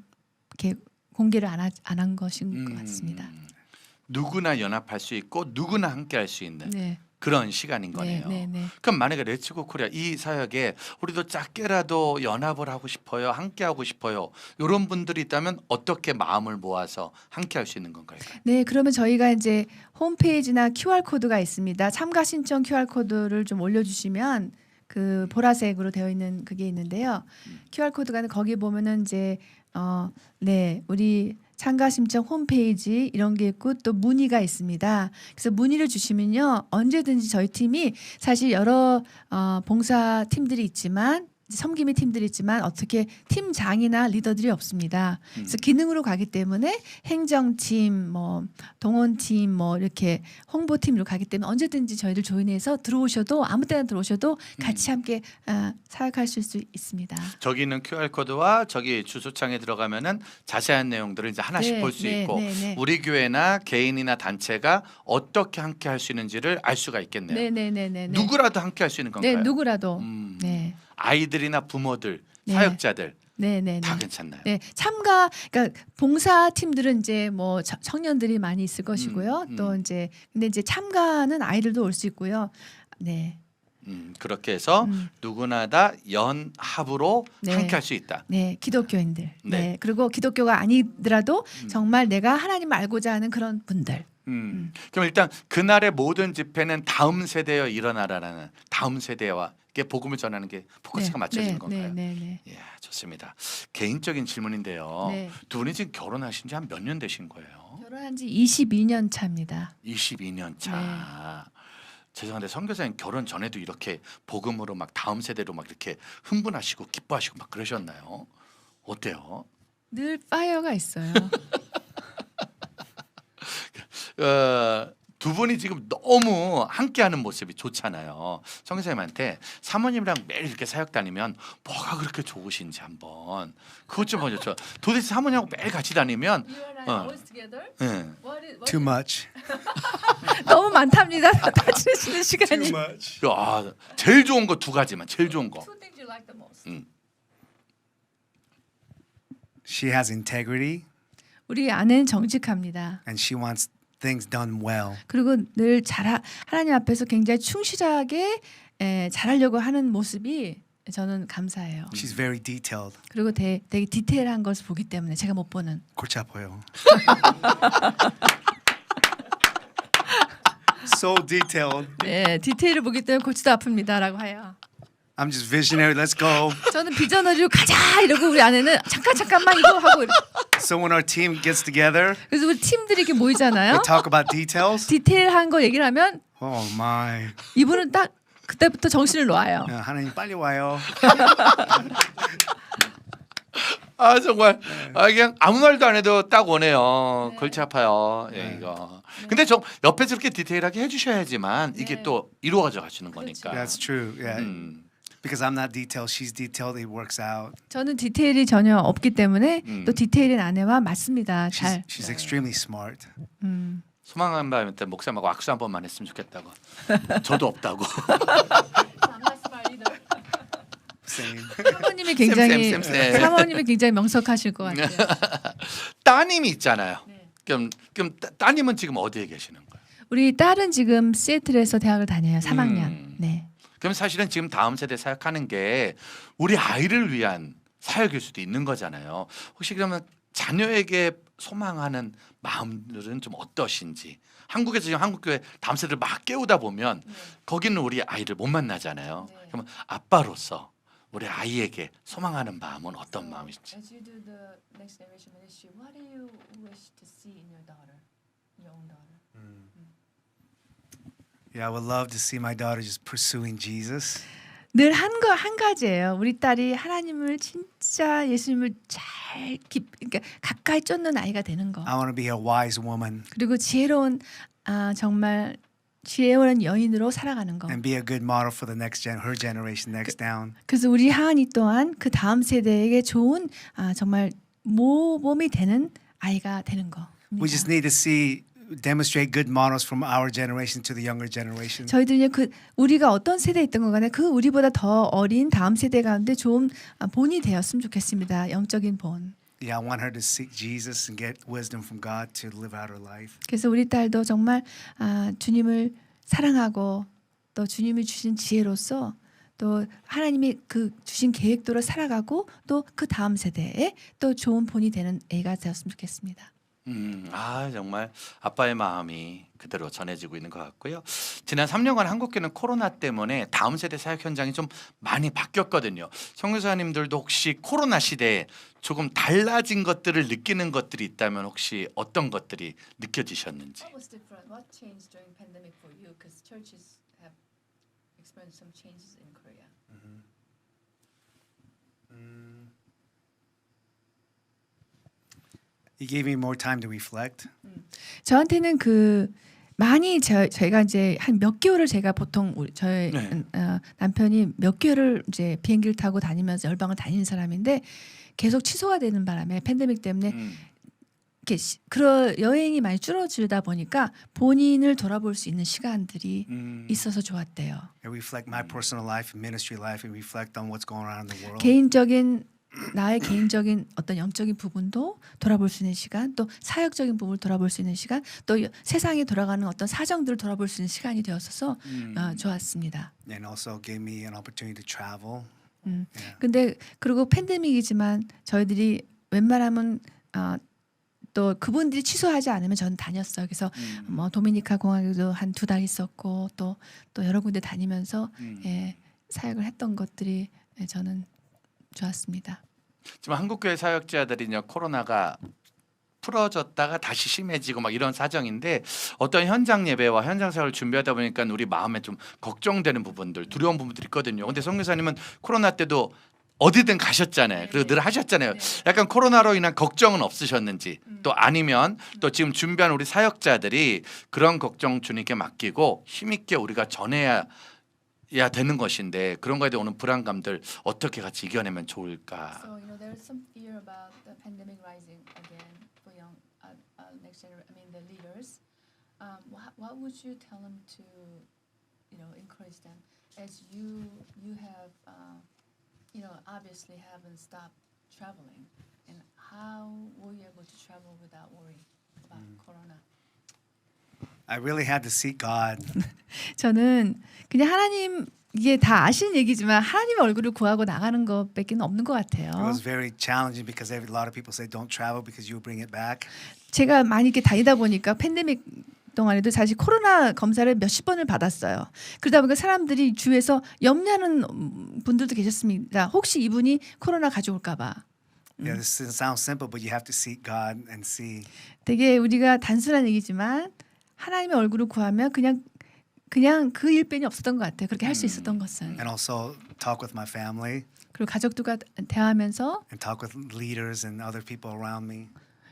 Speaker 2: 이렇게 공개를 안 한 것인 것 같습니다.
Speaker 1: 누구나 연합할 수 있고 누구나 함께할 수 있는
Speaker 2: 네.
Speaker 1: 그런 시간인 거네요.
Speaker 2: 네.
Speaker 1: 그럼 만약에 레츠고 코리아 이 사역에 우리도 작게라도 연합을 하고 싶어요, 함께하고 싶어요. 이런 분들이 있다면 어떻게 마음을 모아서 함께할 수 있는 건가요?
Speaker 2: 네, 그러면 저희가 이제 홈페이지나 QR 코드가 있습니다. 참가 신청 QR 코드를 좀 올려주시면 그 보라색으로 되어 있는 그게 있는데요. QR 코드가 거기 보면은 이제 네, 우리 참가 신청 홈페이지 이런 게 있고 또 문의가 있습니다. 그래서 문의를 주시면요 언제든지 저희 팀이 사실 여러 봉사 팀들이 있지만 섬김의 팀들이 있지만 어떻게 팀장이나 리더들이 없습니다. 그래서 기능으로 가기 때문에 행정팀, 뭐 동원팀, 뭐 이렇게 홍보팀으로 가기 때문에 언제든지 저희들 조인해서 들어오셔도 아무 때나 들어오셔도 같이 함께 사역하실 수 있습니다.
Speaker 1: 저기 있는 QR 코드와 저기 주소창에 들어가면은 자세한 내용들을 이제 하나씩 볼 수 있고 우리 교회나 개인이나 단체가 어떻게 함께할 수 있는지를 알 수가 있겠네요.
Speaker 2: 네.
Speaker 1: 누구라도 함께할 수 있는 건가요?
Speaker 2: 네, 누구라도. 네.
Speaker 1: 아이들이나 부모들,
Speaker 2: 네.
Speaker 1: 사역자들
Speaker 2: 네네네.
Speaker 1: 다 괜찮나요?
Speaker 2: 네, 참가 그러니까 봉사 팀들은 이제 뭐 청년들이 많이 있을 것이고요. 또 이제 근데 이제 참가는 아이들도 올 수 있고요. 네.
Speaker 1: 그렇게 해서
Speaker 2: 음.
Speaker 1: 누구나 다 연합으로
Speaker 2: 네.
Speaker 1: 함께할 수 있다.
Speaker 2: 네, 기독교인들.
Speaker 1: 네.
Speaker 2: 네. 그리고 기독교가 아니더라도 정말 내가 하나님을 알고자 하는 그런 분들.
Speaker 1: 그럼 일단 그날의 모든 집회는 다음 세대여 일어나라라는 다음 세대와 복음을 전하는 게 포커스가 맞춰지는 건가요?
Speaker 2: 네.
Speaker 1: 예, 좋습니다. 개인적인 질문인데요.
Speaker 2: 네.
Speaker 1: 두 분이 지금 결혼하신 지 한 몇 년 되신 거예요?
Speaker 2: 결혼한 지 22년 차입니다.
Speaker 1: 22년 차.
Speaker 2: 네.
Speaker 1: 죄송한데 선교사님 결혼 전에도 이렇게 복음으로 막 다음 세대로 막 이렇게 흥분하시고 기뻐하시고 막 그러셨나요? 어때요?
Speaker 2: 늘 파이어가 있어요.
Speaker 1: 두 분이 지금 너무 함께하는 모습이 좋잖아요. 선교사님한테 사모님이랑 매일 이렇게 사역 다니면 뭐가 그렇게 좋으신지 한번 그것 좀 보여줘. 도대체 사모님하고 매일 같이 다니면 예.
Speaker 3: Too much.
Speaker 2: 너무 많답니다. 다 지내시는 시간이.
Speaker 3: much.
Speaker 1: 제일 좋은 거 두 가지만 제일 좋은 거.
Speaker 3: She has integrity
Speaker 2: 우리 아내는 정직합니다.
Speaker 3: and she wants things done well.
Speaker 2: 그리고 늘 하나님 앞에서 굉장히 충실하게 잘하려고 하는 모습이 저는 감사해요.
Speaker 3: She's very detailed.
Speaker 2: 그리고 되게 디테일한 것을 보기 때문에 제가 못 보는.
Speaker 3: 골치 아파요. So detailed.
Speaker 2: 네, 디테일을 보기 때문에 골치도 아픕니다라고 해요.
Speaker 3: I'm just visionary. Let's go.
Speaker 2: 저는 비전어리로 가자 이러고 우리 아내는 잠깐만 이거 하고
Speaker 3: So when our team gets together,
Speaker 2: 그래서 우리 팀들이 이렇게 모이잖아요.
Speaker 3: we talk about details.
Speaker 2: 디테일한 거 얘기를 하면
Speaker 3: Oh my.
Speaker 2: 이분은 딱 그때부터 정신을 놓아요.
Speaker 3: 야, 하나님 빨리 와요.
Speaker 1: 정말 그냥 아무 말도 안 해도 딱 오네요. 골치 아파요. 예, 이거. 근데 저 옆에서 이렇게 디테일하게 해주셔야지만 이게 또 이루어져 가시는 거니까.
Speaker 3: That's true. Yeah. Because I'm not detailed, she's detailed. It works out.
Speaker 2: 저는 디테일이 전혀 없기 때문에 또 디테일인 아내와 맞습니다. 잘.
Speaker 3: She's extremely smart.
Speaker 1: 소망한 바한테 목사님하고 악수 한 번만 했으면 좋겠다고. 저도 없다고.
Speaker 3: Same.
Speaker 2: 사모님이 굉장히
Speaker 1: 쌤.
Speaker 2: 사모님이 굉장히 명석하실 것 같아요.
Speaker 1: 따님이 있잖아요.
Speaker 2: 네.
Speaker 1: 그럼 따님은 지금 어디에 계시는 거예요?
Speaker 2: 우리 딸은 지금 시애틀에서 대학을 다녀요. 3학년. 네.
Speaker 1: 그럼 사실은 지금 다음 세대 사역하는 게 우리 아이를 위한 사역일 수도 있는 거잖아요. 혹시 그러면 자녀에게 소망하는 마음들은 좀 어떠신지. 한국에서 지금 한국교회 다음 세대를 막 깨우다 보면 거기는 우리 아이를 못 만나잖아요. 그러면 아빠로서 우리 아이에게 소망하는 마음은 어떤 마음이신지.
Speaker 2: As you do the next generation ministry, what do you wish to see in your daughter, your own daughter?
Speaker 3: Yeah, I would love to see my daughter just pursuing Jesus.
Speaker 2: 늘 한 가지예요. 우리 딸이 하나님을 진짜 예수님을 그러니까 가까이 쫓는 아이가 되는 거.
Speaker 3: I want to be a wise woman
Speaker 2: 그리고 지혜로운 정말 지혜로운 여인으로 살아가는 거.
Speaker 3: and be a good model for the her generation next down.
Speaker 2: 그래서 우리 하은이 또한 그 다음 세대에게 좋은 정말 모범이 되는 아이가 되는 거.
Speaker 3: We just need to demonstrate good models from our generation to the younger generation.
Speaker 2: 저희들이 우리가 어떤 세대에 있던 것 간에 그 우리보다 더 어린 다음 세대 가운데 좋은 본이 되었으면 좋겠습니다. 영적인 본.
Speaker 3: Yeah, I want her to seek Jesus and get wisdom from God to live out her life.
Speaker 2: 그래서 우리 딸도 정말 주님을 사랑하고 또 주님이 주신 지혜로서 또 하나님이 그 주신 계획대로 살아가고 또 그 다음 세대에 또 좋은 본이 되는 애가 되었으면 좋겠습니다.
Speaker 1: 정말 아빠의 마음이 그대로 전해지고 있는 것 같고요. 지난 3년간 한국교회는 코로나 때문에 다음 세대 사역 현장이 좀 많이 바뀌었거든요. 선교사님들도 혹시 코로나 시대에 조금 달라진 것들을 느끼는 것들이 있다면 혹시 어떤 것들이 느껴지셨는지.
Speaker 2: What was different? What changed during pandemic for you? Because churches have experienced some changes in Korea.
Speaker 3: He gave me more time to reflect.
Speaker 2: 저한테는 많이 저희가 이제 한 몇 개월을 제가 보통 저희 남편이 몇 개월을 이제 비행기를 타고 다니면서 열방을 다니는 사람인데 계속 취소가 되는 바람에 팬데믹 때문에 이렇게 그런 여행이 많이 줄어들다 보니까 본인을 돌아볼 수 있는 시간들이 있어서 좋았대요.
Speaker 3: I reflect my personal life and ministry life and reflect on what's going on in the world.
Speaker 2: 개인적인 나의 개인적인 어떤 영적인 부분도 돌아볼 수 있는 시간, 또 사역적인 부분을 돌아볼 수 있는 시간, 또 세상에 돌아가는 어떤 사정들을 돌아볼 수 있는 시간이 되었어서 좋았습니다.
Speaker 3: And also gave me an opportunity to travel.
Speaker 2: 근데 그리고 팬데믹이지만 저희들이 웬만하면 또 그분들이 취소하지 않으면 저는 다녔어요. 그래서 뭐 도미니카 공항에도 한 2달 있었고 또 여러 군데 다니면서 예, 사역을 했던 것들이 예, 저는 좋았습니다.
Speaker 1: 지금 한국교회 사역자들이 이제 코로나가 풀어졌다가 다시 심해지고 막 이런 사정인데 어떤 현장 예배와 현장 사역을 준비하다 보니까 우리 마음에 좀 걱정되는 부분들, 두려운 부분들이 있거든요. 근데 선교사님은 코로나 때도 어디든 가셨잖아요. 그리고 늘 하셨잖아요. 약간 코로나로 인한 걱정은 없으셨는지, 또 아니면 또 지금 준비한 우리 사역자들이 그런 걱정 주님께 맡기고 힘있게 우리가 전해야 되는 것인데 그런 거에 대해 오는 불안감들 어떻게 같이 이겨내면 좋을까?
Speaker 2: So there is some fear about the pandemic rising again for young next generation. I mean the leaders. What would you tell them to, encourage them as you have, obviously haven't stopped traveling, and how were you able to travel without worry about corona?
Speaker 3: I really had to seek God.
Speaker 2: 저는 그냥 하나님 이게 다 아시는 얘기지만 하나님의 얼굴을 구하고 나가는 것밖에 없는 것 같아요.
Speaker 3: It was very challenging because a lot of people say don't travel because you will bring it back.
Speaker 2: 제가 많이 이렇게 다니다 보니까 팬데믹 동안에도 사실 코로나 검사를 몇십 번을 받았어요. 그러다 보니까 사람들이 주위에서 염려하는 분들도 계셨습니다. 혹시 이분이 코로나 가져올까 봐.
Speaker 3: Yeah, this sounds simple, but you have to seek God and see.
Speaker 2: 되게 우리가 단순한 얘기지만 하나님의 얼굴을 구하면 그냥 그 일뿐이 없었던 것 같아요. 그렇게 할 수 있었던 것은.
Speaker 3: And also talk with my family
Speaker 2: 그리고 가족들과 대화하면서
Speaker 3: and talk with leaders and other people around me.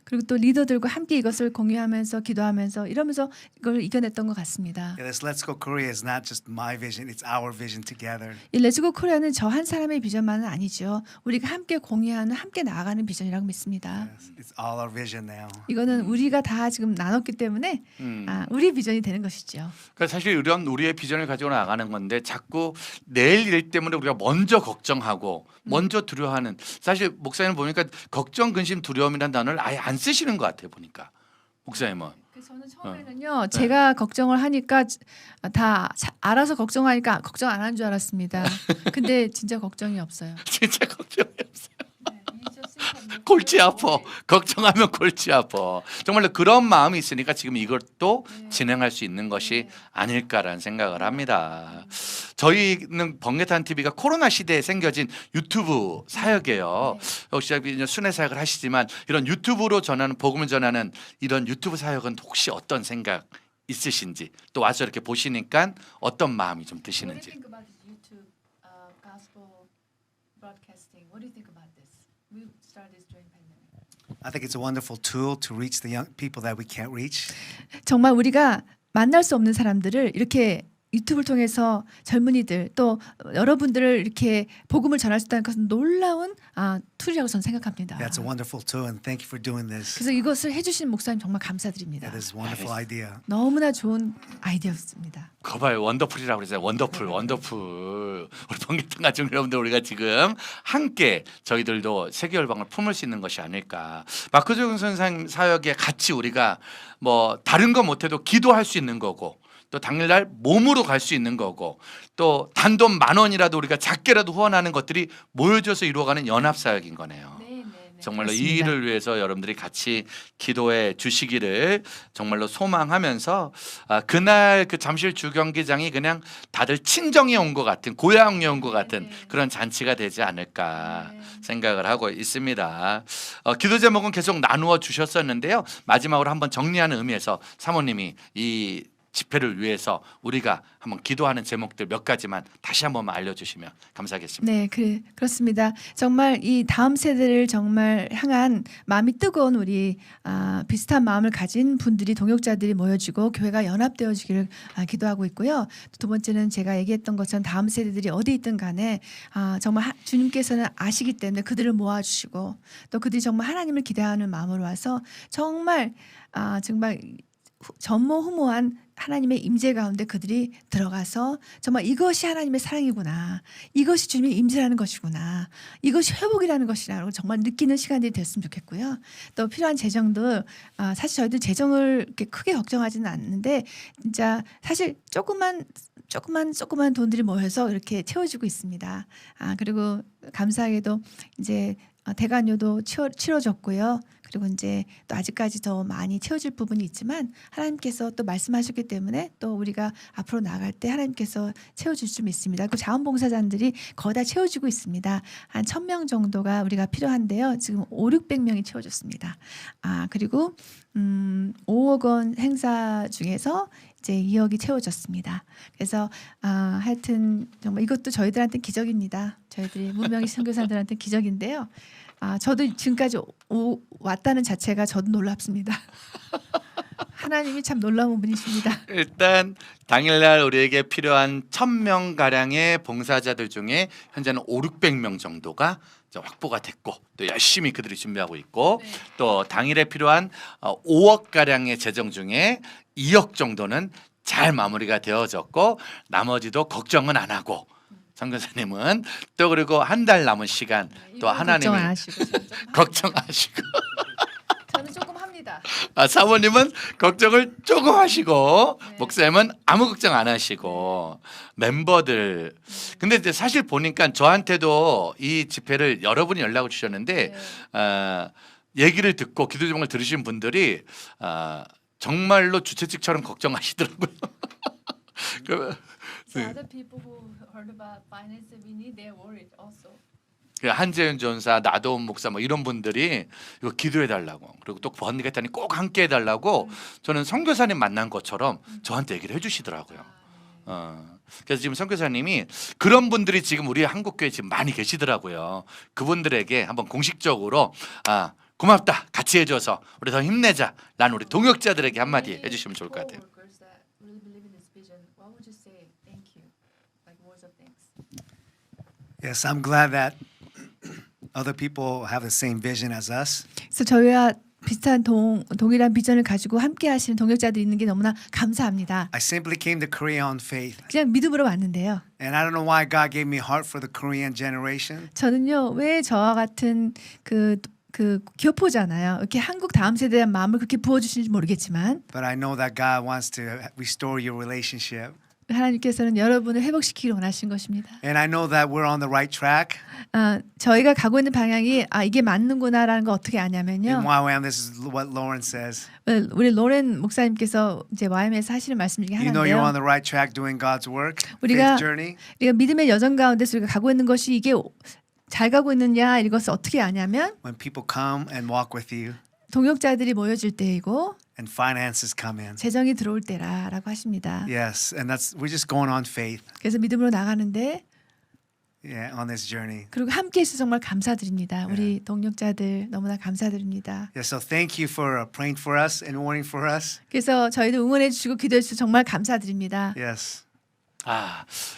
Speaker 2: 그리고 또 리더들과 함께 이것을 공유하면서 기도하면서 이러면서 이걸 이겨냈던 것 같습니다.
Speaker 3: Yeah, this Let's Go Korea is not just my vision; it's our vision together.
Speaker 2: 이 레츠고 코리아는 저 한 사람의 비전만은 아니죠. 우리가 함께 공유하는, 함께 나아가는 비전이라고 믿습니다.
Speaker 3: Yes, it's all our vision now.
Speaker 2: 이거는 우리가 다 지금 나눴기 때문에 우리 비전이 되는 것이죠.
Speaker 1: 그러니까 사실 이런 우리의 비전을 가지고 나가는 건데 자꾸 내일 일 때문에 우리가 먼저 걱정하고 먼저 두려워하는, 사실 목사님 보니까 걱정, 근심, 두려움이라는 단어를 아예 안 쓰시는 것 같아요 보니까 목사님은.
Speaker 2: 저는 처음에는요, 제가 걱정을 하니까 다 알아서 걱정하니까 걱정 안 한 줄 알았습니다. 근데 진짜 걱정이 없어요.
Speaker 1: 진짜 걱정이 없어요. 골치 아파. 걱정하면 골치 아파. 정말로 그런 마음이 있으니까 지금 이것도 진행할 수 있는 것이 아닐까라는 생각을 합니다. 저희는 번개탄 TV가 코로나 시대에 생겨진 유튜브 사역이에요. 혹시 순회 사역을 하시지만 이런 유튜브로 전하는, 복음을 전하는 이런 유튜브 사역은 혹시 어떤 생각 있으신지, 또 와서 이렇게 보시니까 어떤 마음이 좀 드시는지.
Speaker 2: What do you think about this YouTube gospel broadcasting? What do you think about this? We started this during pandemic.
Speaker 3: I think it's a wonderful tool to reach the young people that we can't reach.
Speaker 2: 정말 우리가 만날 수 없는 사람들을 이렇게 유튜브를 통해서 젊은이들 또 여러분들을 이렇게 복음을 전할 수 있다는 것은 놀라운 툴이라고 저는 생각합니다.
Speaker 3: That's a wonderful tool, and thank you for doing this.
Speaker 2: 그래서 이것을 해주신 목사님 정말 감사드립니다.
Speaker 3: That is a wonderful idea.
Speaker 2: 너무나 좋은 아이디어였습니다.
Speaker 1: 거봐요, 원더풀이라고 그러잖아요. 원더풀. 우리 번개탄 가족 여러분들, 우리가 지금 함께 저희들도 세계 열방을 품을 수 있는 것이 아닐까. 마크조경 선생님 사역에 같이 우리가 뭐 다른 거 못해도 기도할 수 있는 거고, 또 당일날 몸으로 갈 수 있는 거고, 또 단돈 10,000원이라도 우리가 작게라도 후원하는 것들이 모여져서 이루어가는 연합사역인 거네요. 정말로 이
Speaker 2: 그렇습니다.
Speaker 1: 일을 위해서 여러분들이 같이 기도해 주시기를 정말로 소망하면서 그날 그 잠실 주경기장이 그냥 다들 친정에 온 것 같은, 고향에 온 것 같은 그런 잔치가 되지 않을까 생각을 하고 있습니다. 기도 제목은 계속 나누어 주셨었는데요. 마지막으로 한번 정리하는 의미에서 사모님이 이 집회를 위해서 우리가 한번 기도하는 제목들 몇 가지만 다시 한번 알려주시면 감사하겠습니다.
Speaker 2: 네, 그렇습니다. 정말 이 다음 세대를 정말 향한 마음이 뜨거운 우리 비슷한 마음을 가진 분들이, 동역자들이 모여지고 교회가 연합되어지기를 기도하고 있고요. 두 번째는 제가 얘기했던 것처럼 다음 세대들이 어디 있든 간에 정말 주님께서는 아시기 때문에 그들을 모아주시고 또 그들이 정말 하나님을 기대하는 마음으로 와서 정말 전무후무한 하나님의 임재 가운데 그들이 들어가서 정말 이것이 하나님의 사랑이구나. 이것이 주님의 임재라는 것이구나. 이것이 회복이라는 것이라고 정말 느끼는 시간들이 됐으면 좋겠고요. 또 필요한 재정도 사실 저희들 재정을 이렇게 크게 걱정하지는 않는데 진짜 사실 조그만 돈들이 모여서 이렇게 채워지고 있습니다. 그리고 감사하게도 이제 대관료도 치러졌고요. 그리고 이제 또 아직까지 더 많이 채워질 부분이 있지만 하나님께서 또 말씀하셨기 때문에 또 우리가 앞으로 나갈 때 하나님께서 채워줄 줄 믿습니다. 그 자원봉사자들이 거의 다 채워지고 있습니다. 한 1,000명 정도가 우리가 필요한데요. 지금 500~600명이 채워졌습니다. 그리고 5억 원 행사 중에서 이제 2억이 채워졌습니다. 그래서 하여튼 정말 이것도 저희들한테 기적입니다. 저희들이 무명의 선교사들한테 기적인데요. 저도 지금까지 왔다는 자체가 저도 놀랍습니다. 하나님이 참 놀라운 분이십니다.
Speaker 1: 일단 당일날 우리에게 필요한 1,000명 가량의 봉사자들 중에 현재는 500~600명 정도가 이제 확보가 됐고 또 열심히 그들이 준비하고 있고
Speaker 2: 네.
Speaker 1: 또 당일에 필요한 5억 가량의 재정 중에 2억 정도는 잘 마무리가 되어졌고 나머지도 걱정은 안 하고 선교사님은 또 그리고 한 달 남은 시간 또 하나님이
Speaker 2: 걱정 안 하시고 저는 조금
Speaker 1: 걱정하시고
Speaker 2: 저는 조금 합니다.
Speaker 1: 사모님은 걱정을 조금 하시고
Speaker 2: 네.
Speaker 1: 목사님은 아무 걱정 안 하시고 멤버들 근데 이제 사실 보니까 저한테도 이 집회를 여러분이 연락을 주셨는데 얘기를 듣고 기도 제목을 들으신 분들이 정말로 주최 측처럼 걱정하시더라고요. 그
Speaker 2: other people who heard about finance we need they're worried also.
Speaker 1: 한재윤 전사, 나도원 목사 뭐 이런 분들이 이거 기도해 달라고 그리고 또 번개탄이 꼭 함께 해달라고 저는 선교사님 만난 것처럼 저한테 얘기를 해주시더라고요. 그래서 지금 선교사님이 그런 분들이 지금 우리 한국교회 지금 많이 계시더라고요. 그분들에게 한번 공식적으로 고맙다 같이 해줘서 우리 더 힘내자 난 우리 동역자들에게 한마디 해주시면 좋을 것 같아요.
Speaker 3: Yes, I'm glad that other people have the same vision as us.
Speaker 2: 그래서 저희와 비슷한 동일한 비전을 가지고 함께 하시는 동역자들이 있는 게 너무나 감사합니다.
Speaker 3: I simply came to Korea on faith.
Speaker 2: 그냥 믿음으로 왔는데요.
Speaker 3: And I don't know why God gave me a heart for the Korean generation.
Speaker 2: 저는요 왜 저와 같은 그 교포잖아요. 이렇게 한국 다음 세대에 대한 마음을 그렇게 부어주시는지 모르겠지만
Speaker 3: But I know that God wants to restore your relationship.
Speaker 2: 하나님께서는 여러분을 회복시키기를 원하신 것입니다.
Speaker 3: And I know that we're on the right track.
Speaker 2: 저희가 가고 있는 방향이 이게 맞는구나라는 걸 어떻게
Speaker 3: In
Speaker 2: 아냐면요.
Speaker 3: YWAM, this is what Lauren says.
Speaker 2: 우리 로렌 목사님께서 이제 YM에서 하시는 말씀 중에
Speaker 3: You know you're on
Speaker 2: 하나인데요.
Speaker 3: the right track doing God's work,
Speaker 2: 우리가
Speaker 3: faith journey.
Speaker 2: 우리가 믿음의 여정 가운데서 우리가 가고 있는 것이 이게 잘 가고 있느냐 이것을 어떻게 아냐면
Speaker 3: When people come and walk with you
Speaker 2: 동역자들이 모여질 때이고
Speaker 3: and finances come in.
Speaker 2: 재정이 들어올 때라라고 하십니다.
Speaker 3: Yes, and we're just going on faith,
Speaker 2: 그래서 믿음으로 나가는데
Speaker 3: on this journey.
Speaker 2: 그리고 함께 해서 정말 감사드립니다. 우리 동역자들 너무나 감사드립니다.
Speaker 3: Yeah, so thank you for praying for us and warning for us.
Speaker 2: 그래서 저희도 응원해 주시고 기도해 주셔서 정말 감사드립니다.
Speaker 3: Yes.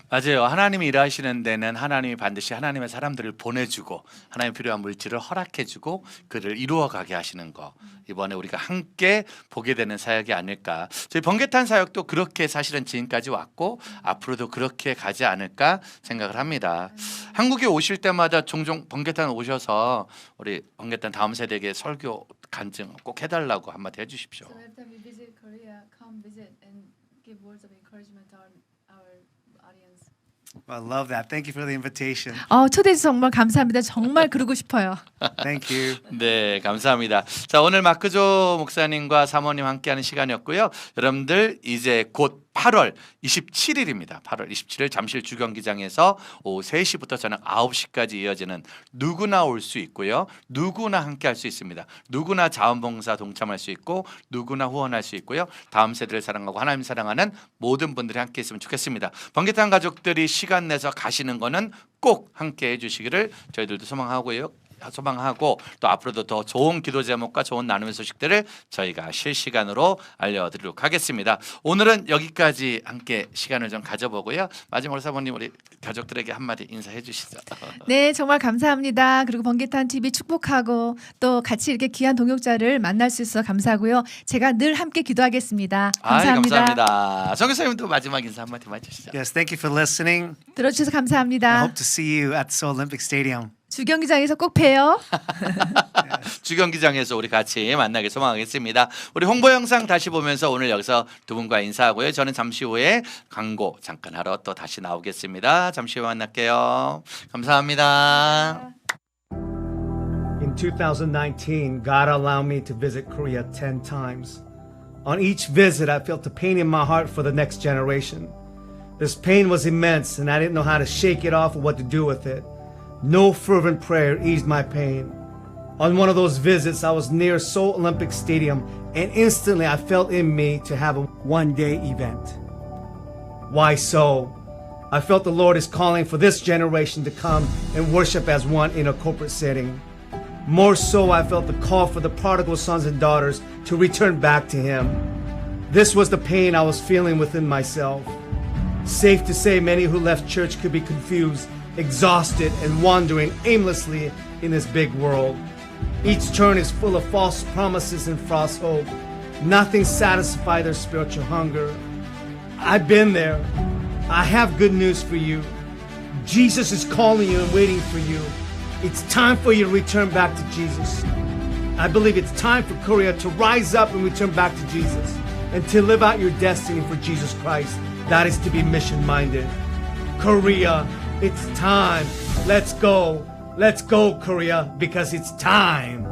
Speaker 1: 맞아요. 하나님이 일하시는 데는 하나님이 반드시 하나님의 사람들을 보내주고 하나님 필요한 물질을 허락해주고 그를 이루어가게 하시는 거 이번에 우리가 함께 보게 되는 사역이 아닐까. 저희 번개탄 사역도 그렇게 사실은 지금까지 왔고 앞으로도 그렇게 가지 않을까 생각을 합니다. 한국에 오실 때마다 종종 번개탄 오셔서 우리 번개탄 다음 세대에게 설교 간증 꼭 해달라고 한마디 해주십시오.
Speaker 2: every time we visit Korea, come visit and give words of encouragement to our audience.
Speaker 3: I love that. Thank you for the invitation.
Speaker 2: 초대해 주셔서 정말 감사합니다. 정말 그러고 싶어요.
Speaker 3: Thank you.
Speaker 1: 네, 감사합니다. 자, 오늘 마크조 목사님과 사모님 함께하는 시간이었고요. 여러분들 이제 곧 8월 27일입니다. 8월 27일 잠실 주경기장에서 오후 3시부터 저녁 9시까지 이어지는 누구나 올 수 있고요. 누구나 함께할 수 있습니다. 누구나 자원봉사 동참할 수 있고 누구나 후원할 수 있고요. 다음 세대를 사랑하고 하나님 사랑하는 모든 분들이 함께 했으면 좋겠습니다. 번개탄 가족들이 시간 내서 가시는 거는 꼭 함께 해주시기를 저희들도 소망하고요. 소망하고 또 앞으로도 더 좋은 기도 제목과 좋은 나눔의 소식들을 저희가 실시간으로 알려드리도록 하겠습니다. 오늘은 여기까지 함께 시간을 좀 가져보고요. 마지막으로 사모님 우리 가족들에게 한마디 인사해 주시죠.
Speaker 2: 네, 정말 감사합니다. 그리고 번개탄 TV 축복하고 또 같이 이렇게 귀한 동역자를 만날 수 있어서 감사하고요. 제가 늘 함께 기도하겠습니다. 감사합니다.
Speaker 1: 감사합니다. 정교사님도 마지막 인사 한마디만 해주시죠.
Speaker 3: Yes, thank you for listening.
Speaker 2: 들어주셔서
Speaker 3: I
Speaker 2: 감사합니다.
Speaker 3: hope to see you at Seoul Olympic Stadium.
Speaker 2: 주경기장에서 꼭 봬요.
Speaker 1: 주경기장에서 우리 같이 만나길 소망하겠습니다. 우리 홍보 영상 다시 보면서 오늘 여기서 두 분과 인사하고요. 저는 잠시 후에 광고 잠깐 하러 또 다시 나오겠습니다. 잠시 후에 만날게요. 감사합니다.
Speaker 3: In 2019, God allowed me to visit Korea 10 times. On each visit, I felt a pain in my heart for the next generation. This pain was immense, and I didn't know how to shake it off or what to do with it. No fervent prayer eased my pain. On one of those visits, I was near Seoul Olympic Stadium, and instantly I felt in me to have a one-day event. Why so? I felt the Lord is calling for this generation to come and worship as one in a corporate setting. More so, I felt the call for the prodigal sons and daughters to return back to Him. This was the pain I was feeling within myself. Safe to say, many who left church could be confused, exhausted, and wandering aimlessly in this big world. Each turn is full of false promises and false hope. Nothing satisfies their spiritual hunger. I've been there. I have good news for you. Jesus is calling you and waiting for you. It's time for you to return back to Jesus. I believe it's time for Korea to rise up and return back to Jesus and to live out your destiny for Jesus Christ. That is to be mission-minded. Korea, it's time. Let's go. Let's go, Korea, because it's time.